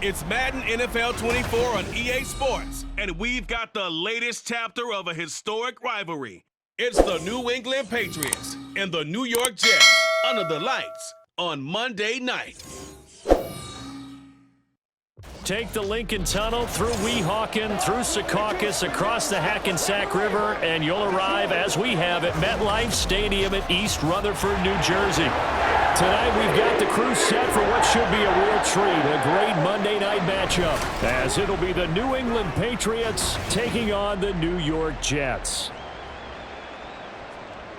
It's Madden NFL 24 on EA Sports, and we've got the latest chapter of a historic rivalry. It's the New England Patriots and the New York Jets under the lights on Monday night. Take the Lincoln Tunnel through Weehawken, through Secaucus, across the Hackensack River, and you'll arrive, as we have, at MetLife Stadium at East Rutherford, New Jersey. Tonight we've got the crew set for what should be a real treat, a great Monday night matchup, as it'll be the New England Patriots taking on the New York Jets.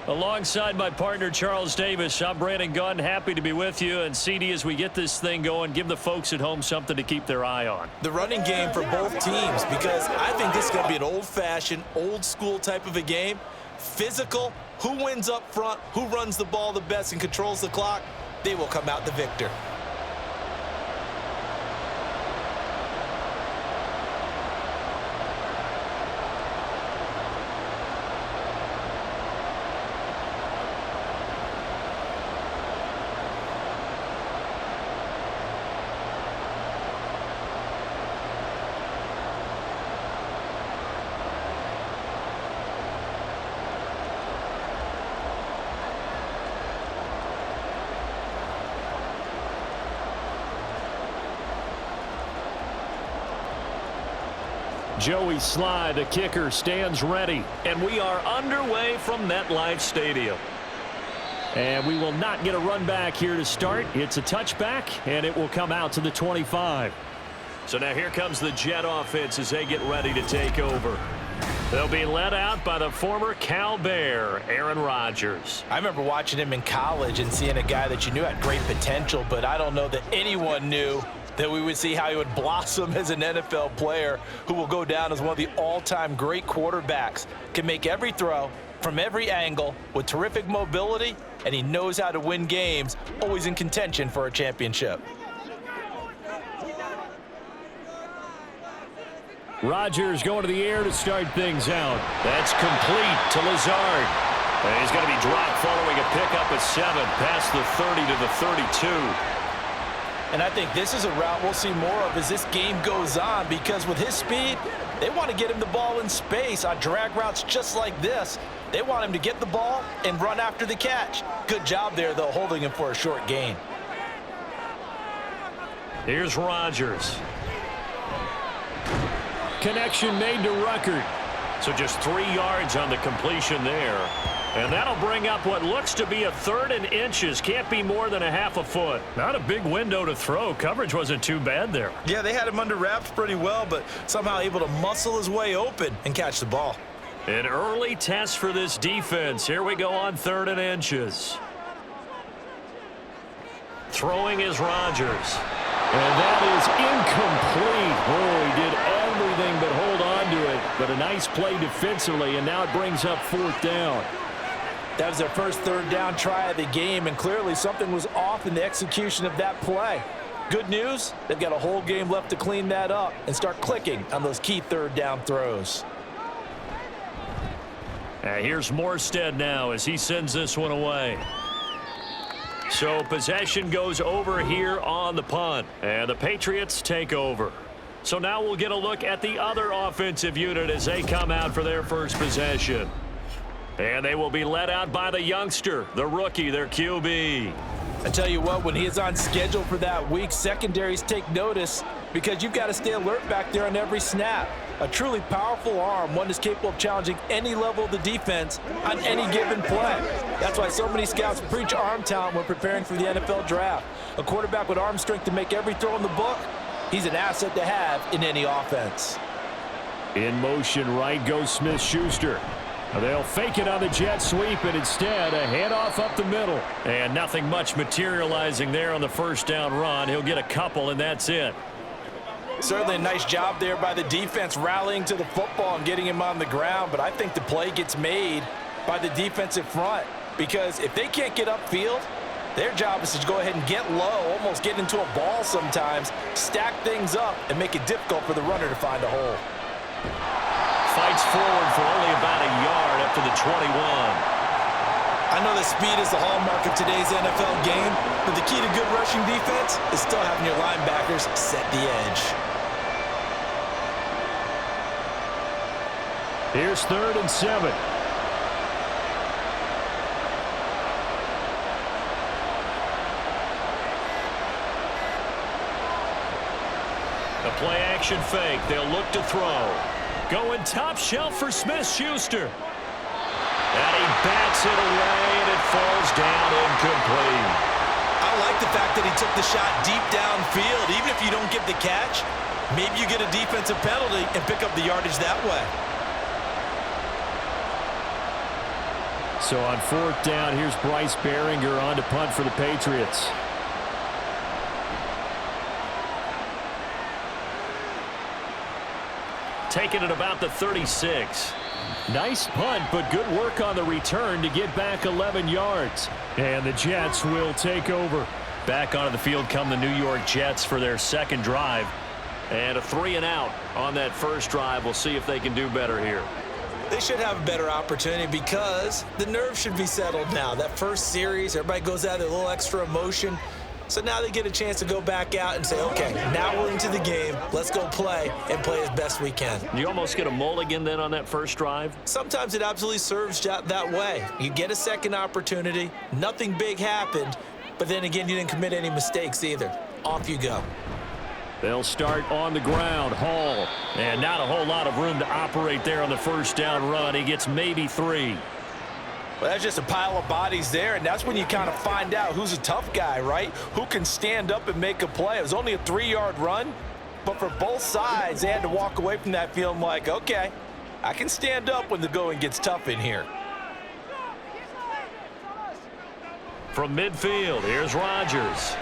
Alongside my partner, Charles Davis, I'm Brandon Gunn, happy to be with you. And CD, as we get this thing going, give the folks at home something to keep their eye on. The running game for both teams, because I think this is going to be an old-fashioned, old-school type of a game. Physical, who wins up front, who runs the ball the best and controls the clock, they will come out the victor. Joey Sly, the kicker, stands ready. And we are underway from MetLife Stadium. And we will not get a run back here to start. It's a touchback, and it will come out to the 25. So now here comes the Jet offense as they get ready to take over. They'll be led out by the former Cal Bear, Aaron Rodgers. I remember watching him in college and seeing a guy that you knew had great potential, but I don't know that anyone knew that we would see how he would blossom as an NFL player who will go down as one of the all-time great quarterbacks. Can make every throw from every angle with terrific mobility, and he knows how to win games, always in contention for a championship. Rodgers going to the air to start things out. That's complete to Lazard. And he's going to be dropped following a pickup at 7 past the 30 to the 32. And I think this is a route we'll see more of as this game goes on, because with his speed, they want to get him the ball in space on drag routes just like this. They want him to get the ball and run after the catch. Good job there, though, holding him for a short gain. Here's Rodgers. Connection made to Ruckert. So just 3 yards on the completion there. And that'll bring up what looks to be a 3rd and inches. Can't be more than a half a foot. Not a big window to throw. Coverage wasn't too bad there. Yeah, they had him under wraps pretty well, but somehow able to muscle his way open and catch the ball. An early test for this defense. Here we go on 3rd and inches. Throwing is Rodgers. And that is incomplete. Oh, he did everything but hold on to it. But a nice play defensively, and now it brings up 4th down. That was their first 3rd down try of the game, and clearly something was off in the execution of that play. Good news, they've got a whole game left to clean that up and start clicking on those key 3rd down throws. Here's Morstead now as he sends this one away. So possession goes over here on the punt, and the Patriots take over. So now we'll get a look at the other offensive unit as they come out for their first possession. And they will be led out by the youngster, the rookie, their QB. I tell you what, when he is on schedule for that week, secondaries take notice because you've got to stay alert back there on every snap. A truly powerful arm, one that's capable of challenging any level of the defense on any given play. That's why so many scouts preach arm talent when preparing for the NFL draft. A quarterback with arm strength to make every throw in the book, he's an asset to have in any offense. In motion, right goes Smith-Schuster. They'll fake it on the jet sweep, and instead a handoff up the middle. And nothing much materializing there on the first down run. He'll get a couple, and that's it. Certainly a nice job there by the defense rallying to the football and getting him on the ground, but I think the play gets made by the defensive front, because if they can't get upfield, their job is to go ahead and get low, almost get into a ball sometimes, stack things up, and make it difficult for the runner to find a hole. Fights forward for only about a yard up to the 21. I know that speed is the hallmark of today's NFL game, but the key to good rushing defense is still having your linebackers set the edge. Here's 3rd and 7. The play action fake. They'll look to throw. Going top shelf for Smith-Schuster. And he bats it away, and it falls down incomplete. I like the fact that he took the shot deep downfield. Even if you don't get the catch, maybe you get a defensive penalty and pick up the yardage that way. So on 4th down, here's Bryce Behringer on to punt for the Patriots. Taking it about the 36. Nice punt, but good work on the return to get back 11 yards. And the Jets will take over. Back onto the field come the New York Jets for their second drive. And a 3-and-out on that first drive. We'll see if they can do better here. They should have a better opportunity because the nerves should be settled now. That first series, everybody goes out with a little extra emotion. So now they get a chance to go back out and say, okay, now we're into the game. Let's go play and play as best we can. You almost get a mulligan then on that first drive? Sometimes it absolutely serves that way. You get a second opportunity. Nothing big happened. But then again, you didn't commit any mistakes either. Off you go. They'll start on the ground. Hall. And not a whole lot of room to operate there on the first down run. He gets maybe 3. Well, that's just a pile of bodies there, and that's when you kind of find out who's a tough guy, right? Who can stand up and make a play. It was only a 3-yard run, but for both sides, they had to walk away from that feeling like, okay, I can stand up when the going gets tough in here. From midfield, here's Rodgers.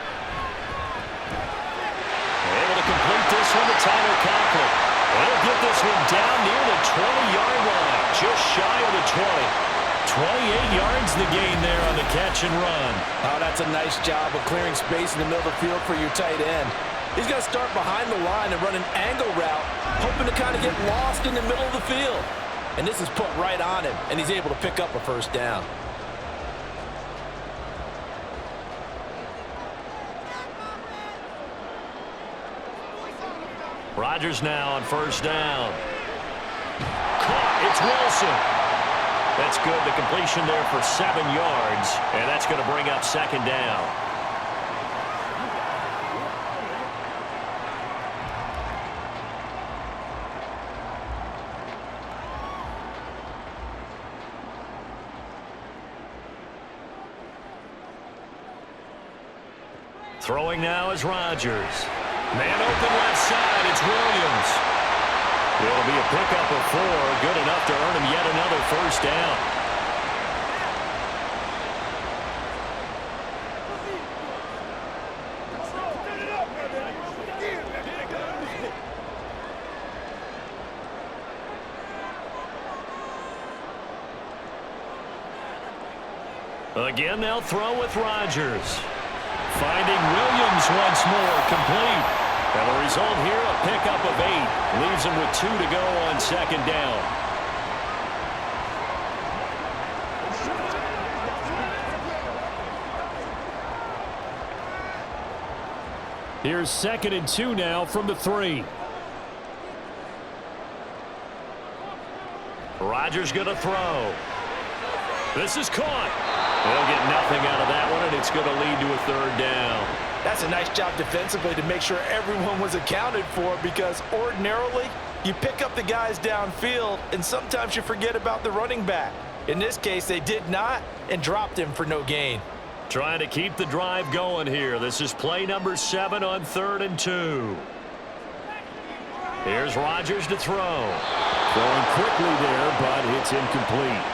Able to complete this one to Tyler Conklin. They'll get this one down near the 20-yard line, just shy of the 20. 28 yards the gain there on the catch and run. Oh, that's a nice job of clearing space in the middle of the field for your tight end. He's going to start behind the line and run an angle route, hoping to kind of get lost in the middle of the field. And this is put right on him, and he's able to pick up a first down. Rodgers now on first down. Caught. It's Wilson. That's good. The completion there for 7 yards, and that's going to bring up second down. Throwing now is Rodgers. Man open left side. It's Williams. It'll be a pickup of 4, good enough to earn him yet another first down. Again, they'll throw with Rodgers. Finding Williams once more, complete. And the result here, a pickup of 8. Leaves him with 2 to go on second down. Here's 2nd and 2 now from the 3. Rodgers going to throw. This is caught. They'll get nothing out of that one, and it's going to lead to a 3rd down. That's a nice job defensively to make sure everyone was accounted for, because ordinarily you pick up the guys downfield and sometimes you forget about the running back. In this case, they did not and dropped him for no gain. Trying to keep the drive going here. This is play number 7 on 3rd and 2. Here's Rodgers to throw. Throwing quickly there, but it's incomplete.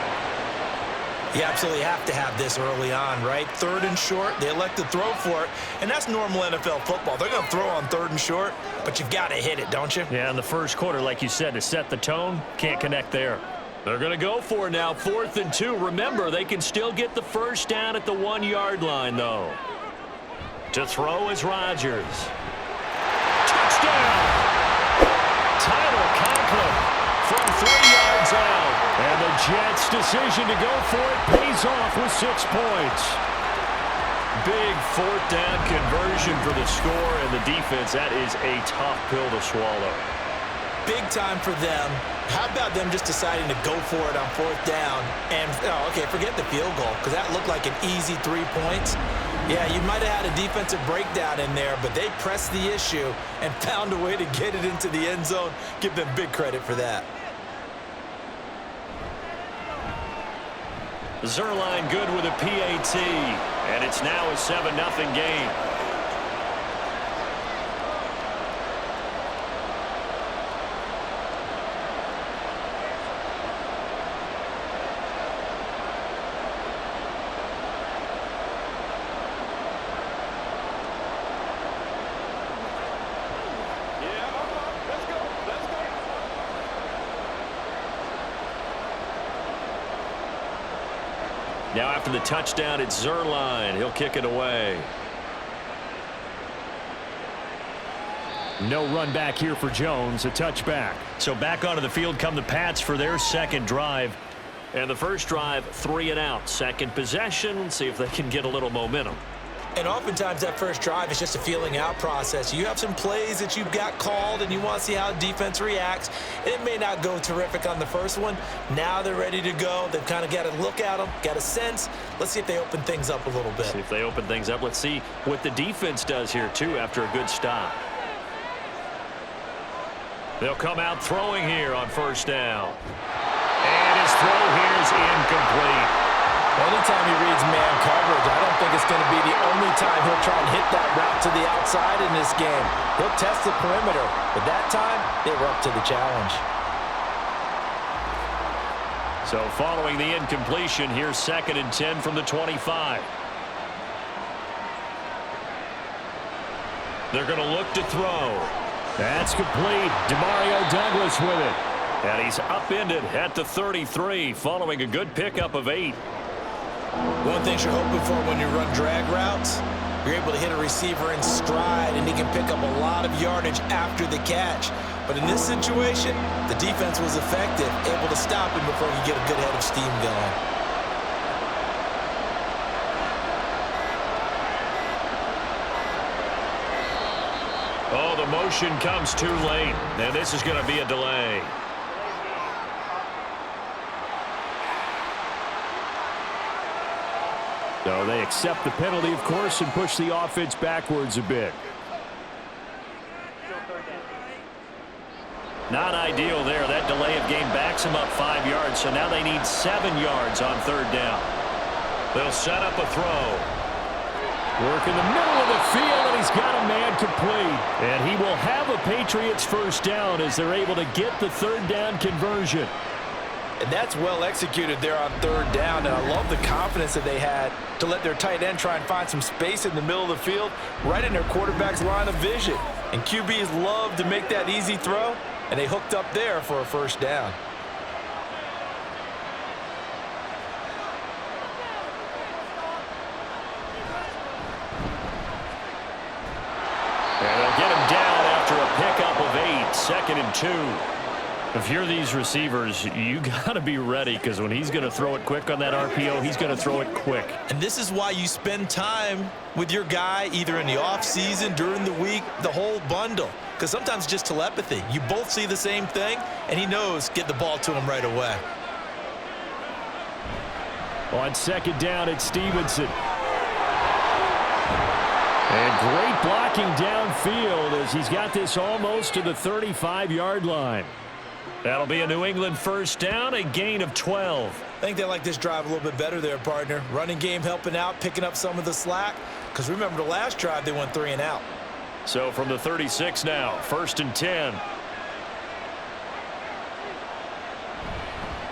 You absolutely have to have this early on, right? 3rd and short, they elect to throw for it, and that's normal NFL football. They're going to throw on 3rd and short, but you've got to hit it, don't you? Yeah, in the first quarter, like you said, to set the tone, can't connect there. They're going to go for it now, 4th and 2. Remember, they can still get the first down at the 1-yard line, though. To throw is Rodgers. Touchdown! Tyler Conklin from 3 yards out. And the Jets' decision to go for it pays off with 6 points. Big 4th down conversion for the score, and the defense, that is a tough pill to swallow. Big time for them. How about them just deciding to go for it on 4th down? And, okay, forget the field goal, because that looked like an easy 3 points. Yeah, you might have had a defensive breakdown in there, but they pressed the issue and found a way to get it into the end zone. Give them big credit for that. Zerline good with a PAT, and it's now a 7-0 game. Now after the touchdown, it's Zerline. He'll kick it away. No run back here for Jones, a touchback. So back onto the field come the Pats for their second drive. And the first drive, 3 and out. Second possession, see if they can get a little momentum. And oftentimes that first drive is just a feeling out process. You have some plays that you've got called and you want to see how defense reacts. It may not go terrific on the first one. Now they're ready to go. They've kind of got to look at them, got a sense. Let's see if they open things up a little bit. See if they open things up. Let's see what the defense does here, too, after a good stop. They'll come out throwing here on first down. And his throw here is incomplete. Anytime he reads man coverage, I don't think it's going to be the only time he'll try and hit that route to the outside in this game. He'll test the perimeter, but that time, they were up to the challenge. So following the incompletion, here's 2nd and 10 from the 25. They're going to look to throw. That's complete. Demario Douglas with it. And he's upended at the 33 following a good pickup of 8. One thing you're hoping for when you run drag routes, you're able to hit a receiver in stride and he can pick up a lot of yardage after the catch. But in this situation, the defense was effective, able to stop him before you get a good head of steam going. Oh, the motion comes too late, and this is going to be a delay. So they accept the penalty, of course, and push the offense backwards a bit. Not ideal there. That delay of game backs them up 5 yards, so now they need 7 yards on 3rd down. They'll set up a throw. Work in the middle of the field, and he's got a man complete. And he will have a Patriots first down as they're able to get the 3rd down conversion. And that's well executed there on 3rd down, and I love the confidence that they had to let their tight end try and find some space in the middle of the field, right in their quarterback's line of vision. And QBs love to make that easy throw, and they hooked up there for a first down. And they'll get him down after a pickup of 8, 2nd and 2. If you're these receivers, you got to be ready because when he's going to throw it quick on that RPO, he's going to throw it quick. And this is why you spend time with your guy either in the offseason, during the week, the whole bundle. Because sometimes it's just telepathy. You both see the same thing, and he knows get the ball to him right away. On 2nd down, it's Stevenson. And great blocking downfield as he's got this almost to the 35-yard line. That'll be a New England first down, a gain of 12. I think they like this drive a little bit better there, partner. Running game helping out, picking up some of the slack. Because remember, the last drive, they went 3 and out. So from the 36 now, 1st and 10.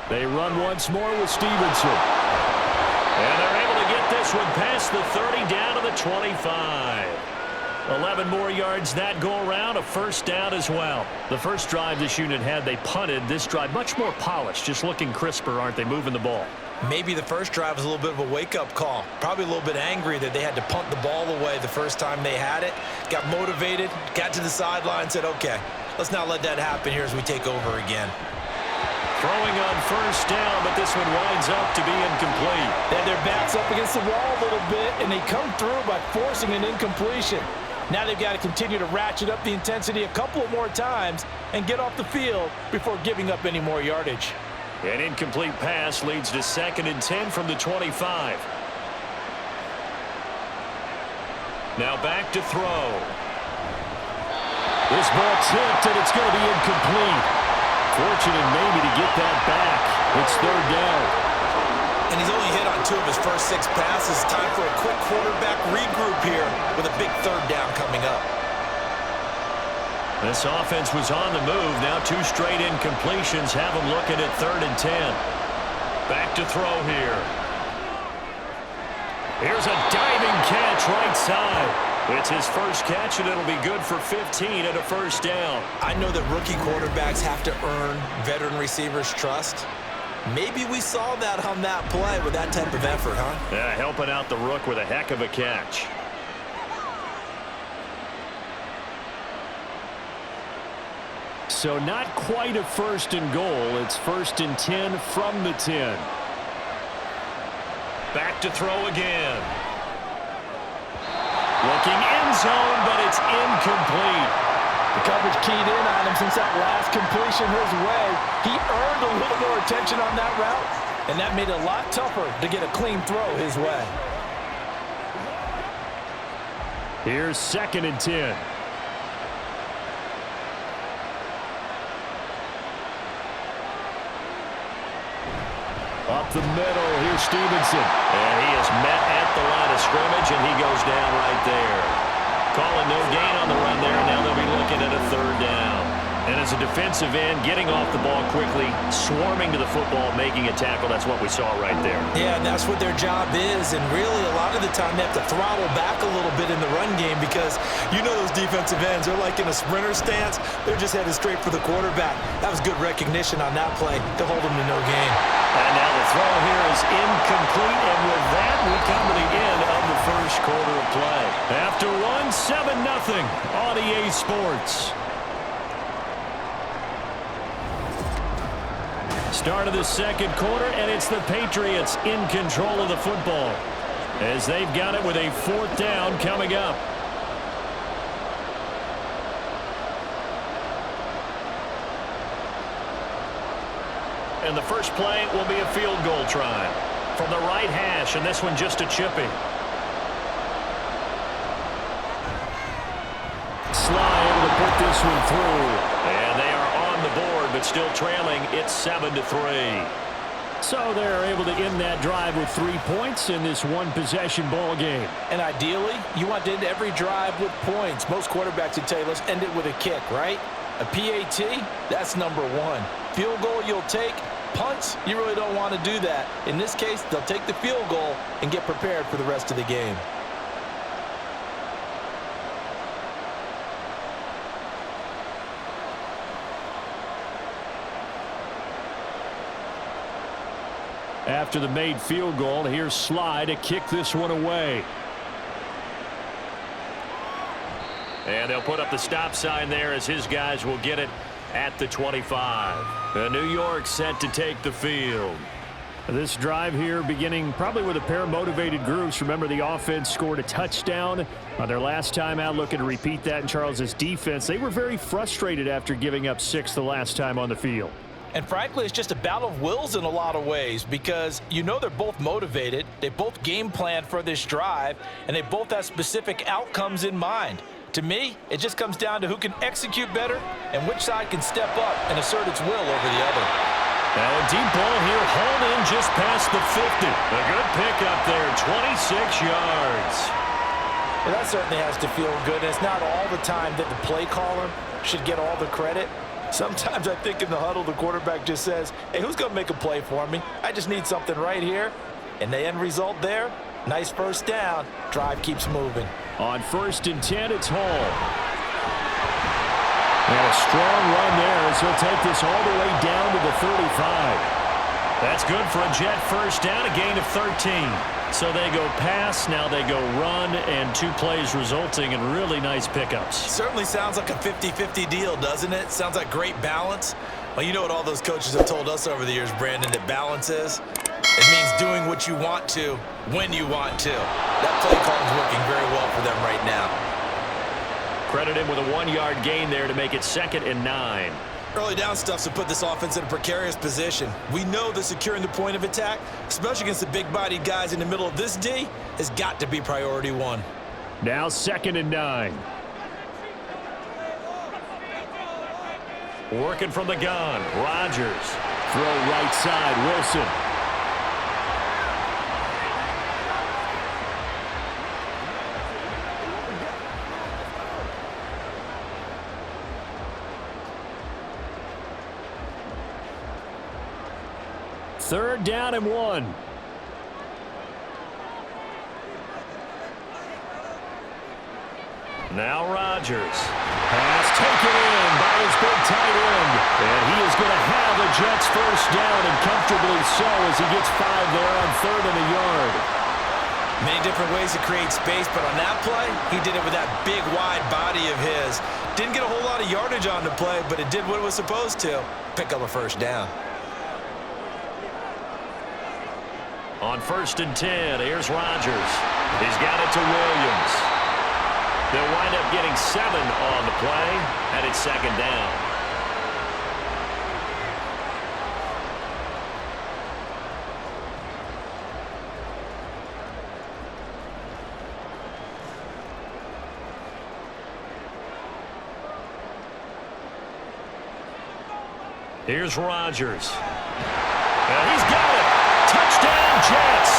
They run once more with Stevenson. And they're able to get this one past the 30 down to the 25. 11 more yards that go around, a first down as well. The first drive this unit had, they punted. This drive much more polished, just looking crisper, aren't they, moving the ball? Maybe the first drive was a little bit of a wake-up call. Probably a little bit angry that they had to punt the ball away the first time they had it. Got motivated, got to the sideline, said, okay, let's not let that happen here as we take over again. Throwing on first down, but this one winds up to be incomplete. They had their backs up against the wall a little bit, and they come through by forcing an incompletion. Now they've got to continue to ratchet up the intensity a couple of more times and get off the field before giving up any more yardage. An incomplete pass leads to 2nd and 10 from the 25. Now back to throw. This ball tipped, and it's going to be incomplete. Fortunate maybe to get that back. It's 3rd down. And he's only hit on 2 of his first 6 passes. Time for a quick quarterback regroup here with a big 3rd down coming up. This offense was on the move. Now 2 straight incompletions have them looking at 3rd and 10. Back to throw here. Here's a diving catch right side. It's his first catch, and it'll be good for 15 and a 1st down. I know that rookie quarterbacks have to earn veteran receivers' trust. Maybe we saw that on that play with that type of effort, huh? Yeah, helping out the rook with a heck of a catch. So not quite a 1st and goal. It's 1st and 10 from the 10. Back to throw again. Looking end zone, but it's incomplete. The coverage keyed in on him since that last completion his way. He earned a little more attention on that route, and that made it a lot tougher to get a clean throw his way. Here's 2nd and 10. Up the middle, here's Stevenson. And he is met at the line of scrimmage, and he goes down right there. Calling no gain on the run there, and now they'll be looking at a 3rd down. And as a defensive end, getting off the ball quickly, swarming to the football, making a tackle, that's what we saw right there. Yeah, and that's what their job is, and really a lot of the time they have to throttle back a little bit in the run game because you know those defensive ends, they're like in a sprinter stance. They're just headed straight for the quarterback. That was good recognition on that play to hold them to no gain. And now the throw here is incomplete, and with that, we come to the end of the 1st quarter of play. After one, 7-0 on EA Sports. Start of the 2nd quarter, and it's the Patriots in control of the football as they've got it with a 4th down coming up. And the first play will be a field goal try from the right hash, and this one just a chippy. Sly able to put this one through, and they are on the board, but still trailing. It's 7-3. So they're able to end that drive with 3 points in this one-possession ball game. And ideally, you want to end every drive with points. Most quarterbacks would tell you, let's end it with a kick, right? A PAT, that's number 1. Field goal you'll take. Punts, you really don't want to do that. In this case, they'll take the field goal and get prepared for the rest of the game. After the made field goal, here's Sly to kick this one away. And they'll put up the stop sign there as his guys will get it at the 25. New York set to take the field. This drive here beginning probably with a pair of motivated groups. Remember, the offense scored a touchdown on their last time out, looking to repeat that in Charles's defense. They were very frustrated after giving up 6 the last time on the field. And frankly, it's just a battle of wills in a lot of ways because you know they're both motivated. They both game planned for this drive, and they both have specific outcomes in mind. To me, it just comes down to who can execute better and which side can step up and assert its will over the other. Now a deep ball here, hauled in just past the 50. A good pickup there, 26 yards. Well, that certainly has to feel good. And it's not all the time that the play caller should get all the credit. Sometimes I think in the huddle, the quarterback just says, hey, who's going to make a play for me? I just need something right here. And the end result there, nice 1st down. Drive keeps moving. On 1st and 10, it's Hall. And a strong run there as he'll take this all the way down to the 35. That's good for a Jet 1st down, a gain of 13. So they go pass, now they go run, and 2 plays resulting in really nice pickups. Certainly sounds like a 50-50 deal, doesn't it? Sounds like great balance. Well, you know what all those coaches have told us over the years, Brandon, that balance is? It means doing what you want to, when you want to. That play call is working very well for them right now. Credit him with a 1-yard gain there to make it 2nd and 9. Early down stuff's to put this offense in a precarious position. We know that securing the point of attack, especially against the big-bodied guys in the middle of this D, has got to be priority 1. Now 2nd and 9. Working from the gun, Rodgers. Throw right side, Wilson. Third down and 1. Now Rodgers. Pass taken in by his big tight end. And he is going to have the Jets first down, and comfortably so, as he gets 5 there on 3rd and a yard. Many different ways to create space, but on that play, he did it with that big, wide body of his. Didn't get a whole lot of yardage on the play, but it did what it was supposed to. Pick up a first down. On 1st and 10, here's Rodgers. He's got it to Williams. They'll wind up getting 7 on the play, and it's 2nd down. Here's Rodgers. And he's got it. Touchdown, Jets.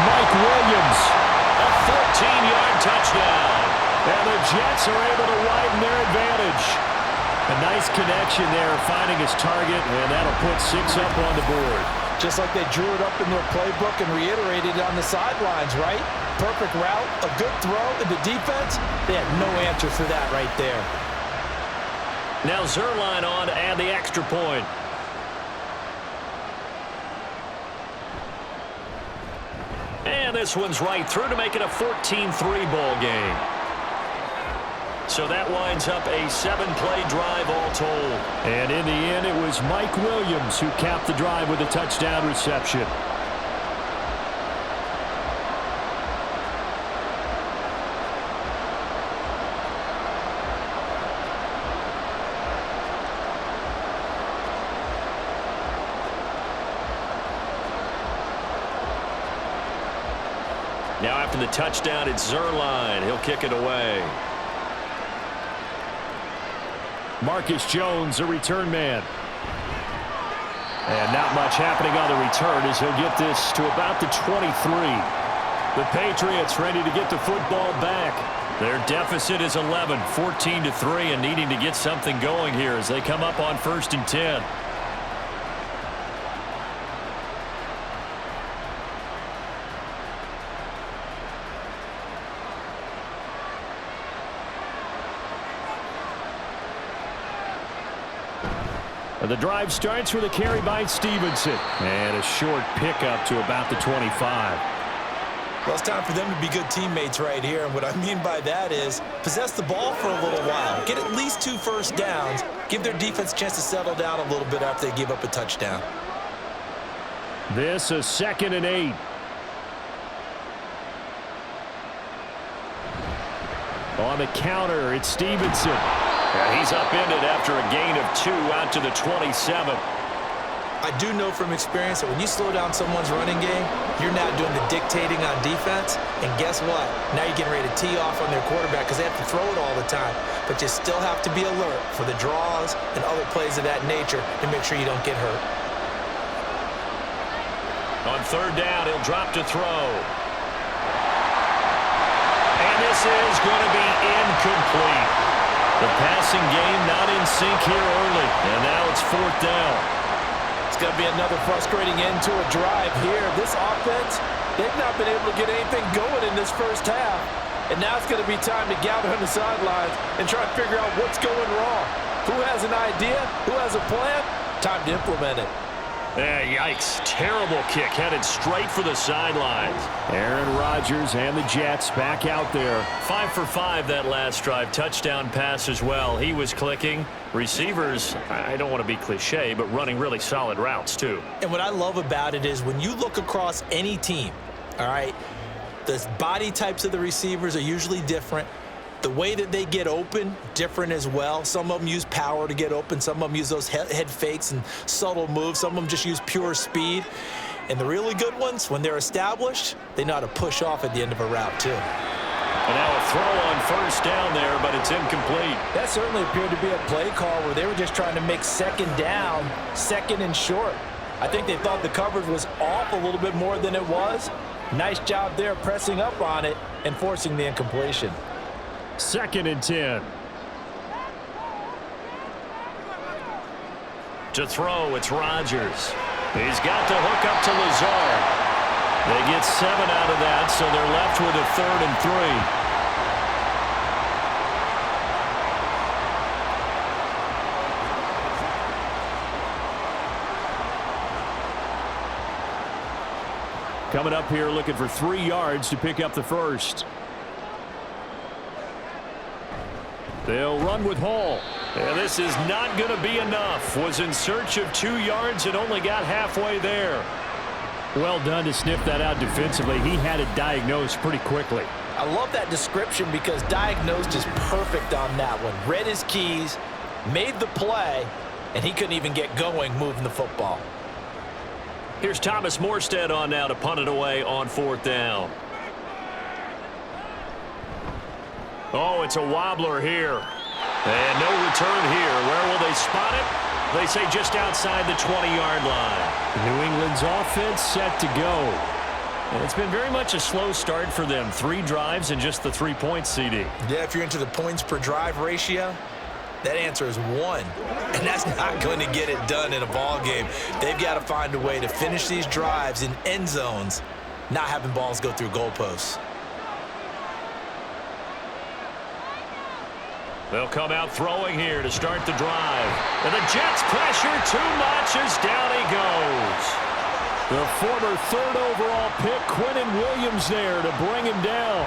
Mike Williams, a 14-yard touchdown. And the Jets are able to widen their advantage. A nice connection there, finding his target, and that'll put 6 up on the board. Just like they drew it up in their playbook and reiterated it on the sidelines, right? Perfect route, a good throw, and the defense, they had no answer for that right there. Now Zerline on to add the extra point. And this one's right through to make it a 14-3 ball game. So that winds up a 7-play drive all told. And in the end, it was Mike Williams who capped the drive with a touchdown reception. Now after the touchdown, it's Zerline. He'll kick it away. Marcus Jones, a return man. And not much happening on the return as he'll get this to about the 23. The Patriots ready to get the football back. Their deficit is 11, 14-3, and needing to get something going here as they come up on 1st and 10. The drive starts with a carry by Stevenson. And a short pickup to about the 25. Well, it's time for them to be good teammates right here. And what I mean by that is possess the ball for a little while. Get at least 2 first downs. Give their defense a chance to settle down a little bit after they give up a touchdown. This is 2nd and 8. On the counter, it's Stevenson. Yeah, he's upended after a gain of 2 out to the 27. I do know from experience that when you slow down someone's running game, you're now doing the dictating on defense. And guess what? Now you're getting ready to tee off on their quarterback because they have to throw it all the time. But you still have to be alert for the draws and other plays of that nature to make sure you don't get hurt. On 3rd down, he'll drop to throw. And this is going to be incomplete. The passing game not in sync here early, and now it's 4th down. It's going to be another frustrating end to a drive here. This offense, they've not been able to get anything going in this first half. And now it's going to be time to gather on the sidelines and try to figure out what's going wrong. Who has an idea? Who has a plan? Time to implement it. Yikes. Terrible kick headed straight for the sidelines. Aaron Rodgers and the Jets back out there. 5 for 5 that last drive. Touchdown pass as well. He was clicking. Receivers, I don't want to be cliche, but running really solid routes too. And what I love about it is when you look across any team, all right, the body types of the receivers are usually different. The way that they get open, different as well. Some of them use power to get open. Some of them use those head fakes and subtle moves. Some of them just use pure speed. And the really good ones, when they're established, they know how to push off at the end of a route, too. And now a throw on first down there, but it's incomplete. That certainly appeared to be a play call where they were just trying to make second down, second and short. I think they thought the coverage was off a little bit more than it was. Nice job there pressing up on it and forcing the incompletion. 2nd and 10. To throw, it's Rodgers. He's got to hook up to Lazard. They get 7 out of that, so they're left with a 3rd and 3. Coming up here looking for 3 yards to pick up the first. They'll run with Hall. And this is not going to be enough. Was in search of 2 yards and only got halfway there. Well done to sniff that out defensively. He had it diagnosed pretty quickly. I love that description because diagnosed is perfect on that one. Read his keys, made the play, and he couldn't even get going moving the football. Here's Thomas Morstead on now to punt it away on 4th down. Oh, it's a wobbler here. And no return here. Where will they spot it? They say just outside the 20-yard line. New England's offense set to go. And it's been very much a slow start for them. 3 drives and just the 3 points, CD. Yeah, if you're into the points per drive ratio, that answer is 1. And that's not going to get it done in a ball game. They've got to find a way to finish these drives in end zones, not having balls go through goalposts. They'll come out throwing here to start the drive. And the Jets pressure too much as down he goes. The former 3rd overall pick, Quinnen Williams, there to bring him down.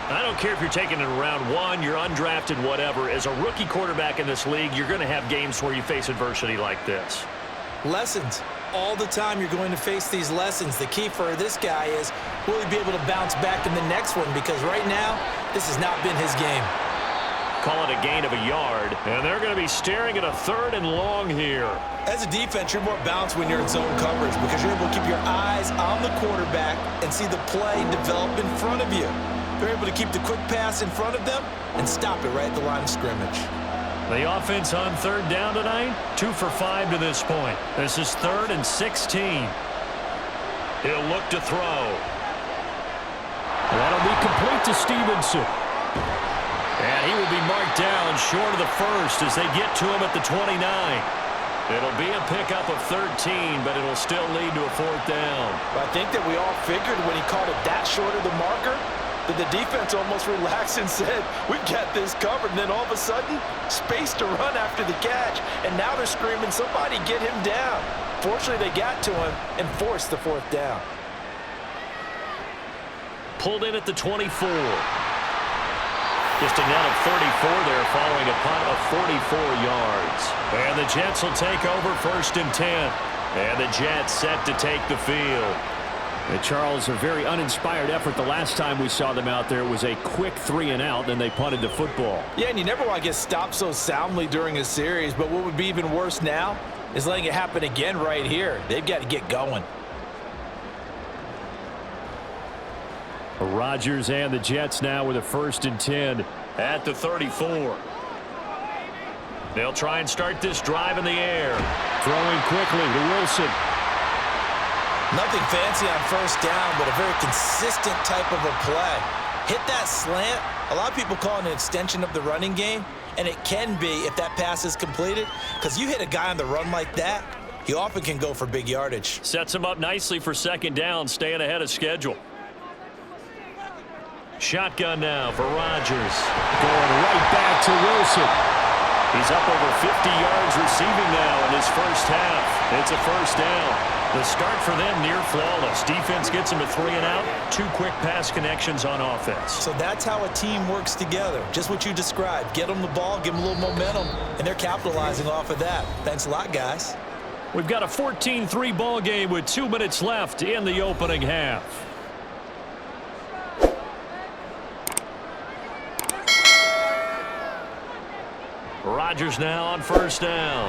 I don't care if you're taking it in round 1, you're undrafted, whatever. As a rookie quarterback in this league, you're going to have games where you face adversity like this. Lessons. All the time you're going to face these lessons. The key for this guy is, will he be able to bounce back in the next one? Because right now, this has not been his game. Call it a gain of a yard, and they're going to be staring at a 3rd and long here. As a defense, you're more balanced when you're in zone coverage because you're able to keep your eyes on the quarterback and see the play develop in front of you. They're able to keep the quick pass in front of them and stop it right at the line of scrimmage. The offense on 3rd down tonight, 2 for 5 to this point. This is 3rd and 16. He'll look to throw. That'll be complete to Stevenson. And he will be marked down short of the first as they get to him at the 29. It'll be a pickup of 13, but it'll still lead to a 4th down. I think that we all figured when he caught it that short of the marker that the defense almost relaxed and said, we've got this covered. And then all of a sudden, space to run after the catch. And now they're screaming, somebody get him down. Fortunately, they got to him and forced the 4th down. Pulled in at the 24. Just a net of 34 there following a punt of 44 yards. And the Jets will take over 1st and 10. And the Jets set to take the field. And Charles, a very uninspired effort the last time we saw them out there. It was a quick 3 and out, then they punted the football. Yeah, and you never want to get stopped so soundly during a series. But what would be even worse now is letting it happen again right here. They've got to get going. Rodgers and the Jets now with a 1st and 10 at the 34. They'll try and start this drive in the air. Throwing quickly to Wilson. Nothing fancy on 1st down, but a very consistent type of a play. Hit that slant. A lot of people call it an extension of the running game, and it can be if that pass is completed, because you hit a guy on the run like that, he often can go for big yardage. Sets him up nicely for 2nd down, staying ahead of schedule. Shotgun now for Rodgers. Going right back to Wilson. He's up over 50 yards receiving now in his first half. It's a first down. The start for them near flawless. Defense gets him a 3-and-out. 2 quick pass connections on offense. So that's how a team works together. Just what you described. Get them the ball, give them a little momentum, and they're capitalizing off of that. Thanks a lot, guys. We've got a 14-3 ball game with 2 minutes left in the opening half. Rodgers now on first down.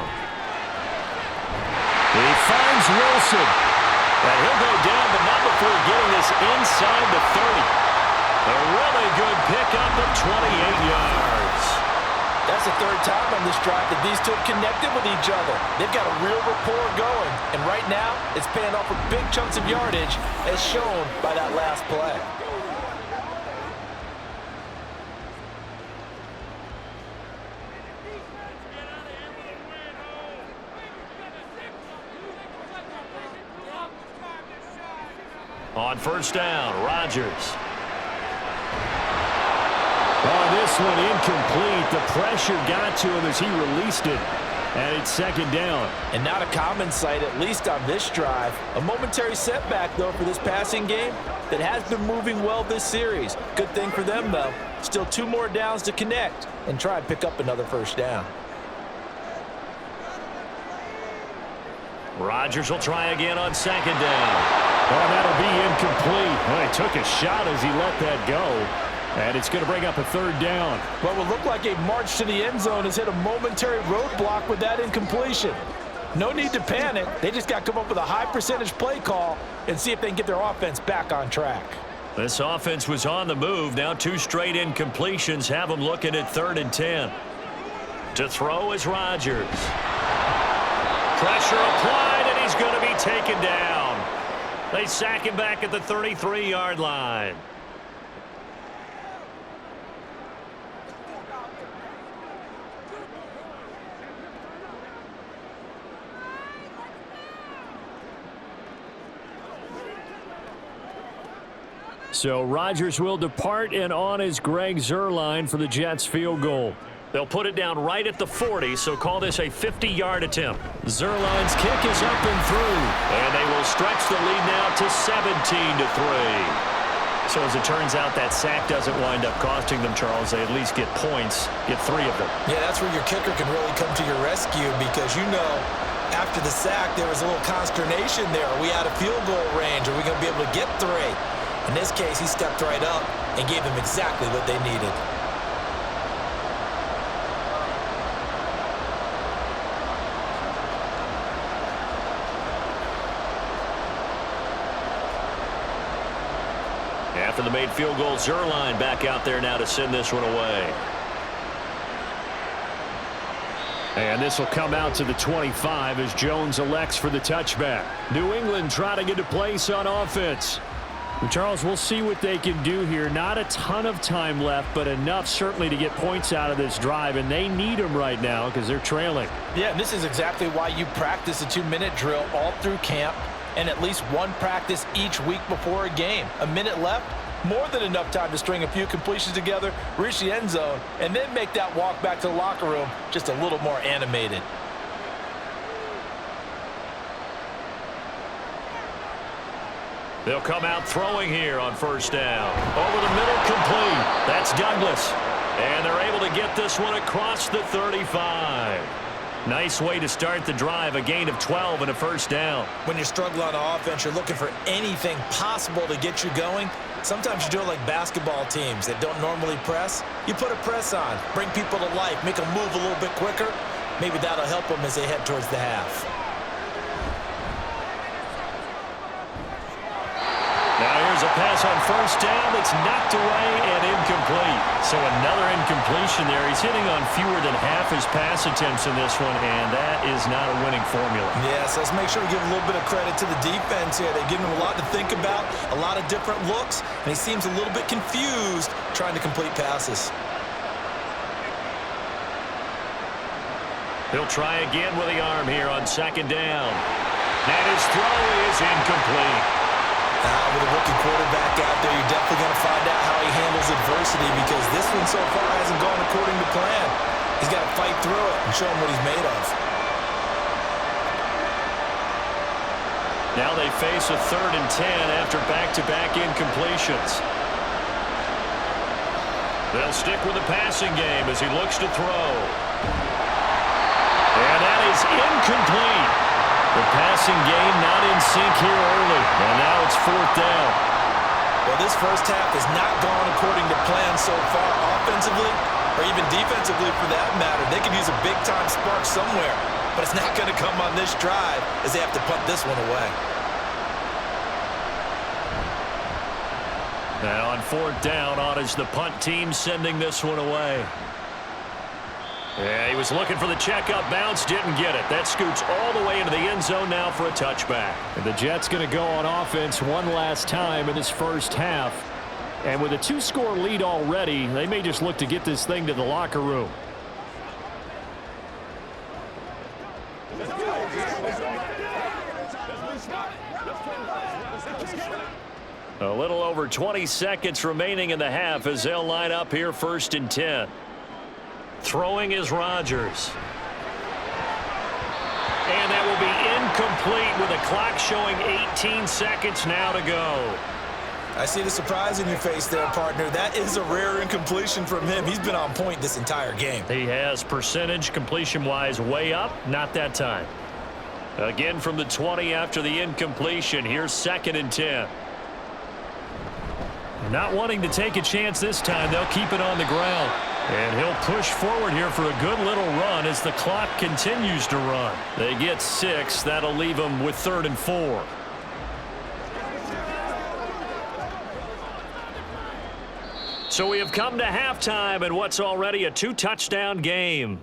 He finds Wilson. And he'll go down, but not before getting this inside the 30. A really good pickup of 28 yards. That's the third time on this drive that these two have connected with each other. They've got a real rapport going. And right now, it's paying off with big chunks of yardage, as shown by that last play. On first down, Rodgers. Oh, this one incomplete. The pressure got to him as he released it. And it's second down. And not a common sight, at least on this drive. A momentary setback, though, for this passing game that has been moving well this series. Good thing for them, though. Still 2 more downs to connect and try and pick up another first down. Rodgers will try again on second down. Oh, that'll be incomplete. Well, he took a shot as he let that go. And it's going to bring up a third down. What would look like a march to the end zone has hit a momentary roadblock with that incompletion. No need to panic. They just got to come up with a high percentage play call and see if they can get their offense back on track. This offense was on the move. Now 2 straight incompletions have them looking at 3rd and 10. To throw is Rodgers. Pressure applied, and he's going to be taken down. They sack him back at the 33-yard line. So Rodgers will depart, and on is Greg Zuerlein for the Jets field goal. They'll put it down right at the 40, so call this a 50-yard attempt. Zuerlein's kick is up and through, and they will stretch the lead now to 17-3. So as it turns out, that sack doesn't wind up costing them, Charles. They at least get points, get 3 of them. Yeah, that's where your kicker can really come to your rescue because, after the sack, there was a little consternation there. Are we out of field goal range? Are we going to be able to get 3? In this case, he stepped right up and gave them exactly what they needed. After the made field goal, Zuerlein back out there now to send this one away. And this will come out to the 25 as Jones elects for the touchback. New England trying to get a place on offense. Well, Charles, we'll see what they can do here. Not a ton of time left, but enough certainly to get points out of this drive, and they need them right now because they're trailing. Yeah, and this is exactly why you practice a 2-minute drill all through camp and at least 1 practice each week before a game. A minute left, more than enough time to string a few completions together, reach the end zone, and then make that walk back to the locker room just a little more animated. They'll come out throwing here on first down. Over the middle, complete. That's Douglas. And they're able to get this one across the 35. Nice way to start the drive, a gain of 12 and a first down. When you're struggling on offense, you're looking for anything possible to get you going. Sometimes you do it like basketball teams that don't normally press. You put a press on, bring people to life, make them move a little bit quicker. Maybe that'll help them as they head towards the half. Now here's a pass on first down that's knocked away and incomplete. So another incompletion there. He's hitting on fewer than half his pass attempts in this one, and that is not a winning formula. Yeah, so let's make sure we give a little bit of credit to the defense here. They've given him a lot to think about, a lot of different looks, and he seems a little bit confused trying to complete passes. He'll try again with the arm here on second down. And his throw is incomplete. With a rookie quarterback out there, you're definitely going to find out how he handles adversity because this one so far hasn't gone according to plan. He's got to fight through it and show him what he's made of. Now they face a 3rd and 10 after back-to-back incompletions. They'll stick with the passing game as he looks to throw. And that is incomplete. The passing game not in sync here early. And now it's 4th down. Well, this first half has not gone according to plan so far offensively or even defensively for that matter. They could use a big-time spark somewhere, but it's not going to come on this drive as they have to punt this one away. Now on 4th down, on is the punt team sending this one away. Yeah, he was looking for the checkup bounce, didn't get it. That scoots all the way into the end zone now for a touchback. And the Jets going to go on offense one last time in this first half. And with a 2-score lead already, they may just look to get this thing to the locker room. A little over 20 seconds remaining in the half as they'll line up here 1st and 10. Throwing is Rodgers. And that will be incomplete with the clock showing 18 seconds now to go. I see the surprise in your face there, partner. That is a rare incompletion from him. He's been on point this entire game. He has percentage completion-wise way up. Not that time. Again from the 20 after the incompletion. Here's 2nd and 10. Not wanting to take a chance this time. They'll keep it on the ground. And he'll push forward here for a good little run as the clock continues to run. They get 6. That'll leave them with 3rd and 4. So we have come to halftime in what's already a 2-touchdown game.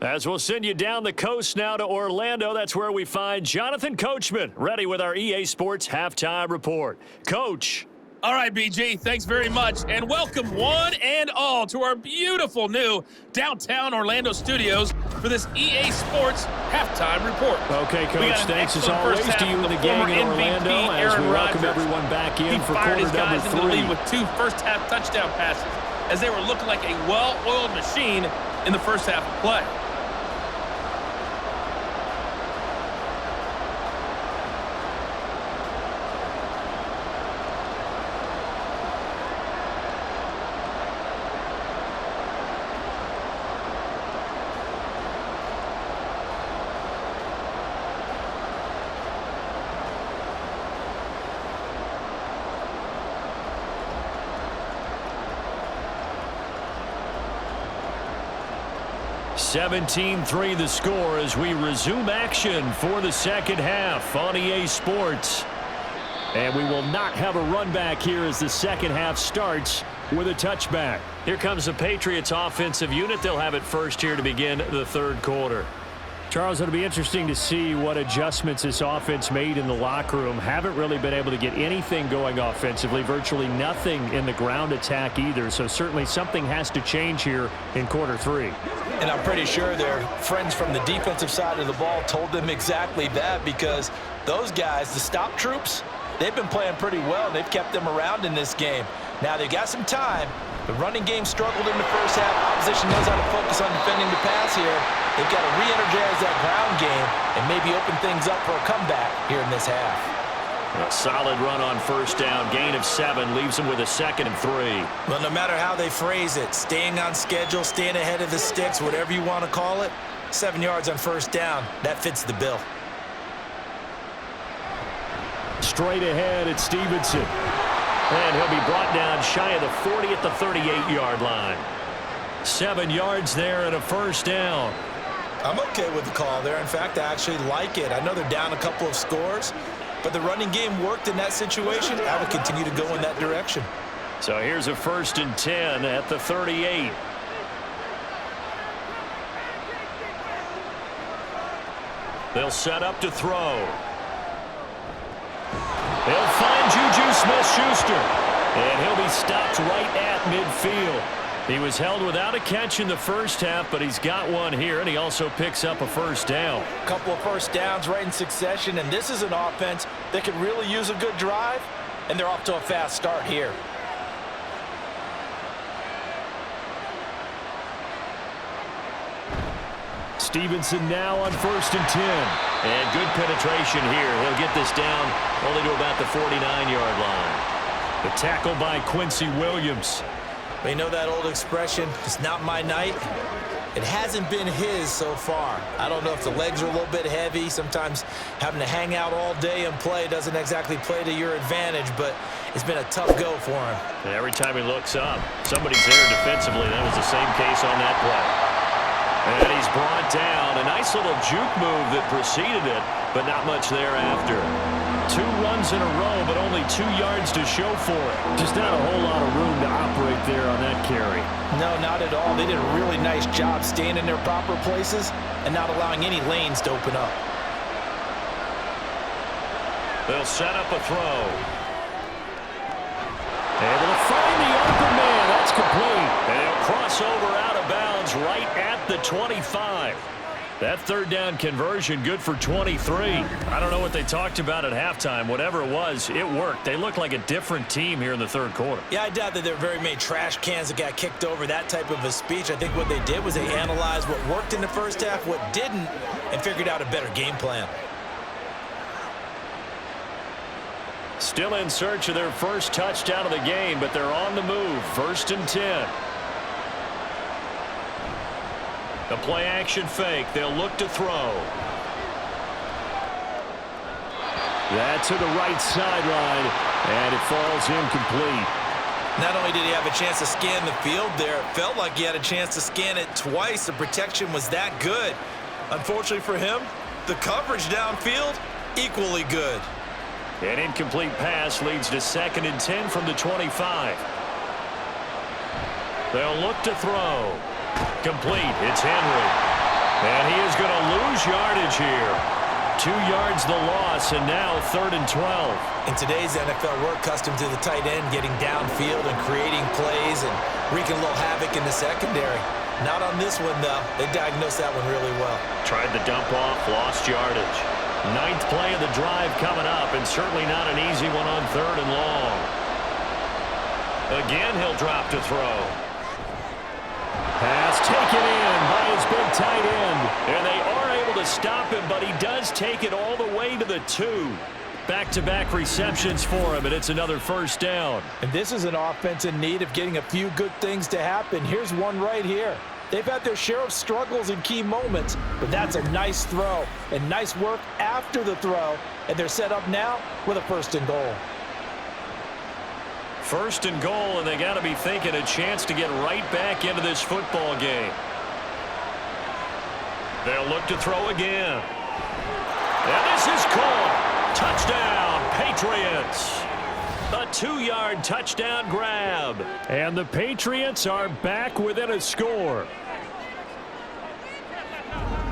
As we'll send you down the coast now to Orlando, that's where we find Jonathan Coachman, ready with our EA Sports Halftime Report. Coach. All right, BG, thanks very much, and welcome one and all to our beautiful new downtown Orlando studios for this EA Sports Halftime Report. Okay, Coach, thanks as always to you and the gang in Orlando as we welcome everyone back in for quarter number 3. Into the lead with 2 first-half touchdown passes as they were looking like a well-oiled machine in the first half of play. (17-3) the score as we resume action for the second half on EA Sports. And we will not have a run back here as the second half starts with a touchback. Here comes the Patriots offensive unit. They'll have it first here to begin the 3rd quarter. Charles, it'll be interesting to see what adjustments this offense made in the locker room. Haven't really been able to get anything going offensively, virtually nothing in the ground attack either. So certainly something has to change here in quarter 3. And I'm pretty sure their friends from the defensive side of the ball told them exactly that, because those guys, the stop troops, they've been playing pretty well. They've kept them around in this game. Now they've got some time. The running game struggled in the first half. Opposition knows how to focus on defending the pass here. They've got to re-energize that ground game and maybe open things up for a comeback here in this half. A solid run on first down. Gain of 7 leaves them with a 2nd and 3. Well, no matter how they phrase it, staying on schedule, staying ahead of the sticks, whatever you want to call it, 7 yards on first down, that fits the bill. Straight ahead, it's Stevenson. And he'll be brought down shy of the 40 at the 38-yard line. 7 yards there and a first down. I'm okay with the call there. In fact, I actually like it. I know they're down a couple of scores, but the running game worked in that situation. I would continue to go in that direction. So here's a 1st and 10 at the 38. They'll set up to throw. They'll find Juju Smith-Schuster, and he'll be stopped right at midfield. He was held without a catch in the first half, but he's got one here, and he also picks up a first down. A couple of first downs right in succession, and this is an offense that could really use a good drive, and they're off to a fast start here. Stevenson now on 1st and 10. And good penetration here. He'll get this down only to about the 49-yard line. The tackle by Quincy Williams. But you know that old expression, it's not my night? It hasn't been his so far. I don't know if the legs are a little bit heavy. Sometimes having to hang out all day and play doesn't exactly play to your advantage, but it's been a tough go for him. And every time he looks up, somebody's there defensively. That was the same case on that play. And he's brought down. A nice little juke move that preceded it, but not much thereafter. 2 runs in a row, but only 2 yards to show for it. Just not a whole lot of room to operate there on that carry. No, not at all. They did a really nice job staying in their proper places and not allowing any lanes to open up. They'll set up a throw. Able to find the open man. That's complete. And he'll cross over out of bounds right at the 25. That 3rd down conversion good for 23. I don't know what they talked about at halftime. Whatever it was, it worked. They look like a different team here in the 3rd quarter. Yeah, I doubt that there are very many trash cans that got kicked over, that type of a speech. I think what they did was they analyzed what worked in the first half, what didn't, and figured out a better game plan. Still in search of their first touchdown of the game, but they're on the move. 1st and 10. The play-action fake. They'll look to throw. That to the right sideline, and it falls incomplete. Not only did he have a chance to scan the field there, it felt like he had a chance to scan it twice. The protection was that good. Unfortunately for him, the coverage downfield, equally good. An incomplete pass leads to 2nd and 10 from the 25. They'll look to throw. Complete. It's Henry. And he is going to lose yardage here. 2 yards the loss, and now 3rd and 12. In today's NFL, we're accustomed to the tight end getting downfield and creating plays and wreaking a little havoc in the secondary. Not on this one, though. They diagnosed that one really well. Tried the dump off, lost yardage. 9th play of the drive coming up, and certainly not an easy one on 3rd and long. Again, he'll drop to throw. Pass taken in by his big tight end. And they are able to stop him, but he does take it all the way to the 2. Back-to-back receptions for him, and it's another 1st down. And this is an offense in need of getting a few good things to happen. Here's one right here. They've had their share of struggles in key moments, but that's a nice throw and nice work after the throw. And they're set up now with a 1st and goal. 1st and goal, and they got to be thinking a chance to get right back into this football game. They'll look to throw again. And this is caught. Touchdown, Patriots. A 2-yard touchdown grab. And the Patriots are back within a score.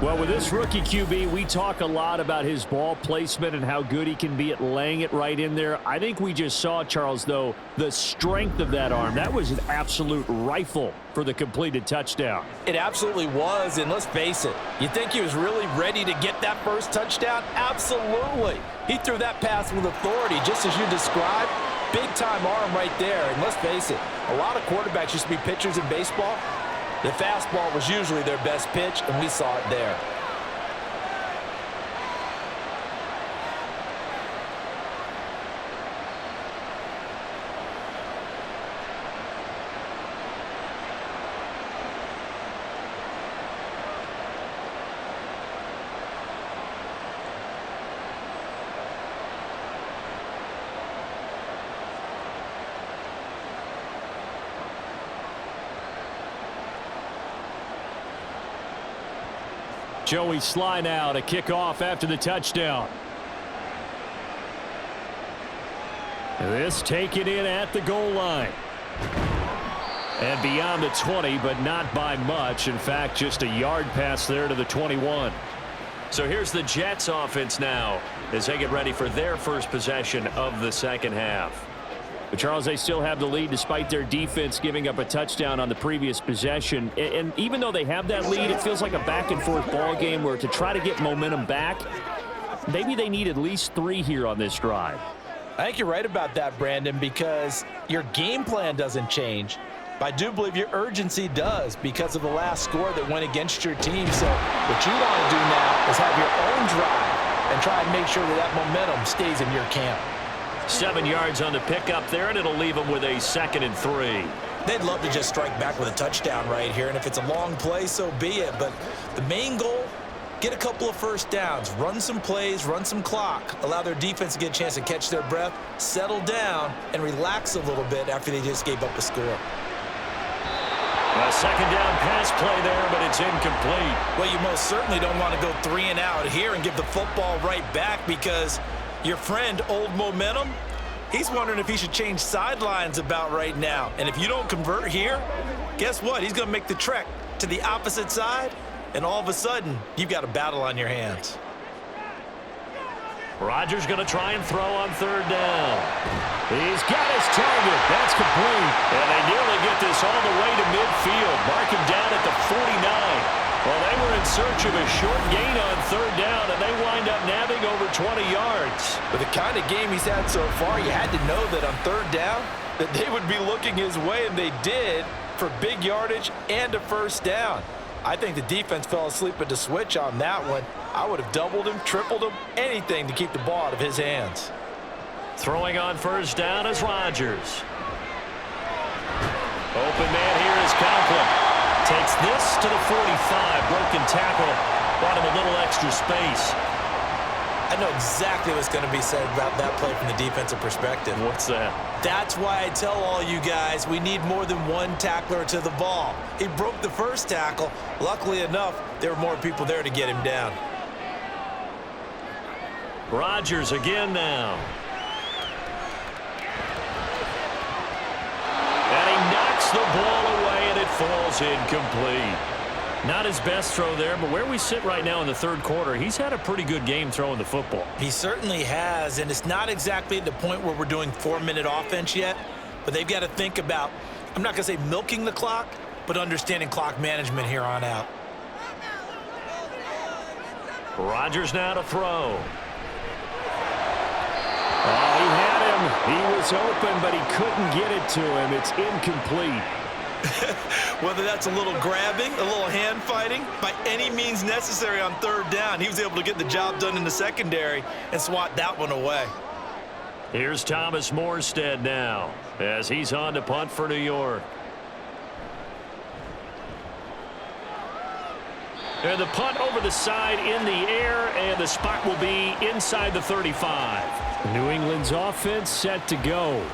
Well, with this rookie QB, we talk a lot about his ball placement and how good he can be at laying it right in there. I think we just saw, Charles, though, the strength of that arm. That was an absolute rifle for the completed touchdown. It absolutely was, and let's face it, you think he was really ready to get that first touchdown? Absolutely. He threw that pass with authority, just as you described. Big-time arm right there, and let's face it, a lot of quarterbacks used to be pitchers in baseball. The fastball was usually their best pitch, and we saw it there. Joey Sly now to kick off after the touchdown. This taken in at the goal line. And beyond the 20, but not by much. In fact, just a yard pass there to the 21. So here's the Jets offense now as they get ready for their first possession of the 2nd half. But Charles, they still have the lead despite their defense giving up a touchdown on the previous possession. And even though they have that lead, it feels like a back-and-forth ball game where to try to get momentum back, maybe they need at least 3 here on this drive. I think you're right about that, Brandon, because your game plan doesn't change. But I do believe your urgency does because of the last score that went against your team. So what you want to do now is have your own drive and try and make sure that that momentum stays in your camp. 7 yards on the pickup there, and it'll leave them with a 2nd and 3. They'd love to just strike back with a touchdown right here, and if it's a long play, so be it. But the main goal, get a couple of first downs, run some plays, run some clock, allow their defense to get a chance to catch their breath, settle down, and relax a little bit after they just gave up a score. A 2nd down pass play there, but it's incomplete. Well, you most certainly don't want to go 3 and out here and give the football right back because your friend, Old Momentum, he's wondering if he should change sidelines about right now. And if you don't convert here, guess what? He's going to make the trek to the opposite side, and all of a sudden, you've got a battle on your hands. Rodgers going to try and throw on 3rd down. He's got his target. That's complete. And they nearly get this all the way to midfield. Mark him down at the 49. Well, they were in search of a short gain on 3rd down, and they wind up nabbing over 20 yards. With the kind of game he's had so far, you had to know that on 3rd down that they would be looking his way, and they did, for big yardage and a 1st down. I think the defense fell asleep at the switch on that one. I would have doubled him, tripled him, anything to keep the ball out of his hands. Throwing on 1st down is Rodgers. Open man here is Conklin. Takes this to the 45. Broken tackle. Brought him a little extra space. I know exactly what's going to be said about that play from the defensive perspective. What's that? That's why I tell all you guys we need more than one tackler to the ball. He broke the 1st tackle. Luckily enough, there were more people there to get him down. Rodgers again now. And he knocks the ball away, and it falls incomplete. Not his best throw there, but where we sit right now in the 3rd quarter, he's had a pretty good game throwing the football. He certainly has, and it's not exactly at the point where we're doing 4-minute offense yet, but they've got to think about, I'm not going to say milking the clock, but understanding clock management here on out. Rodgers now to throw. Oh, he had him. He was open, but he couldn't get it to him. It's incomplete. Whether that's a little grabbing, a little hand fighting, by any means necessary on 3rd down, he was able to get the job done in the secondary and swat that one away. Here's Thomas Morstead now as he's on to punt for New York. And the punt over the side in the air, and the spot will be inside the 35. New England's offense set to go.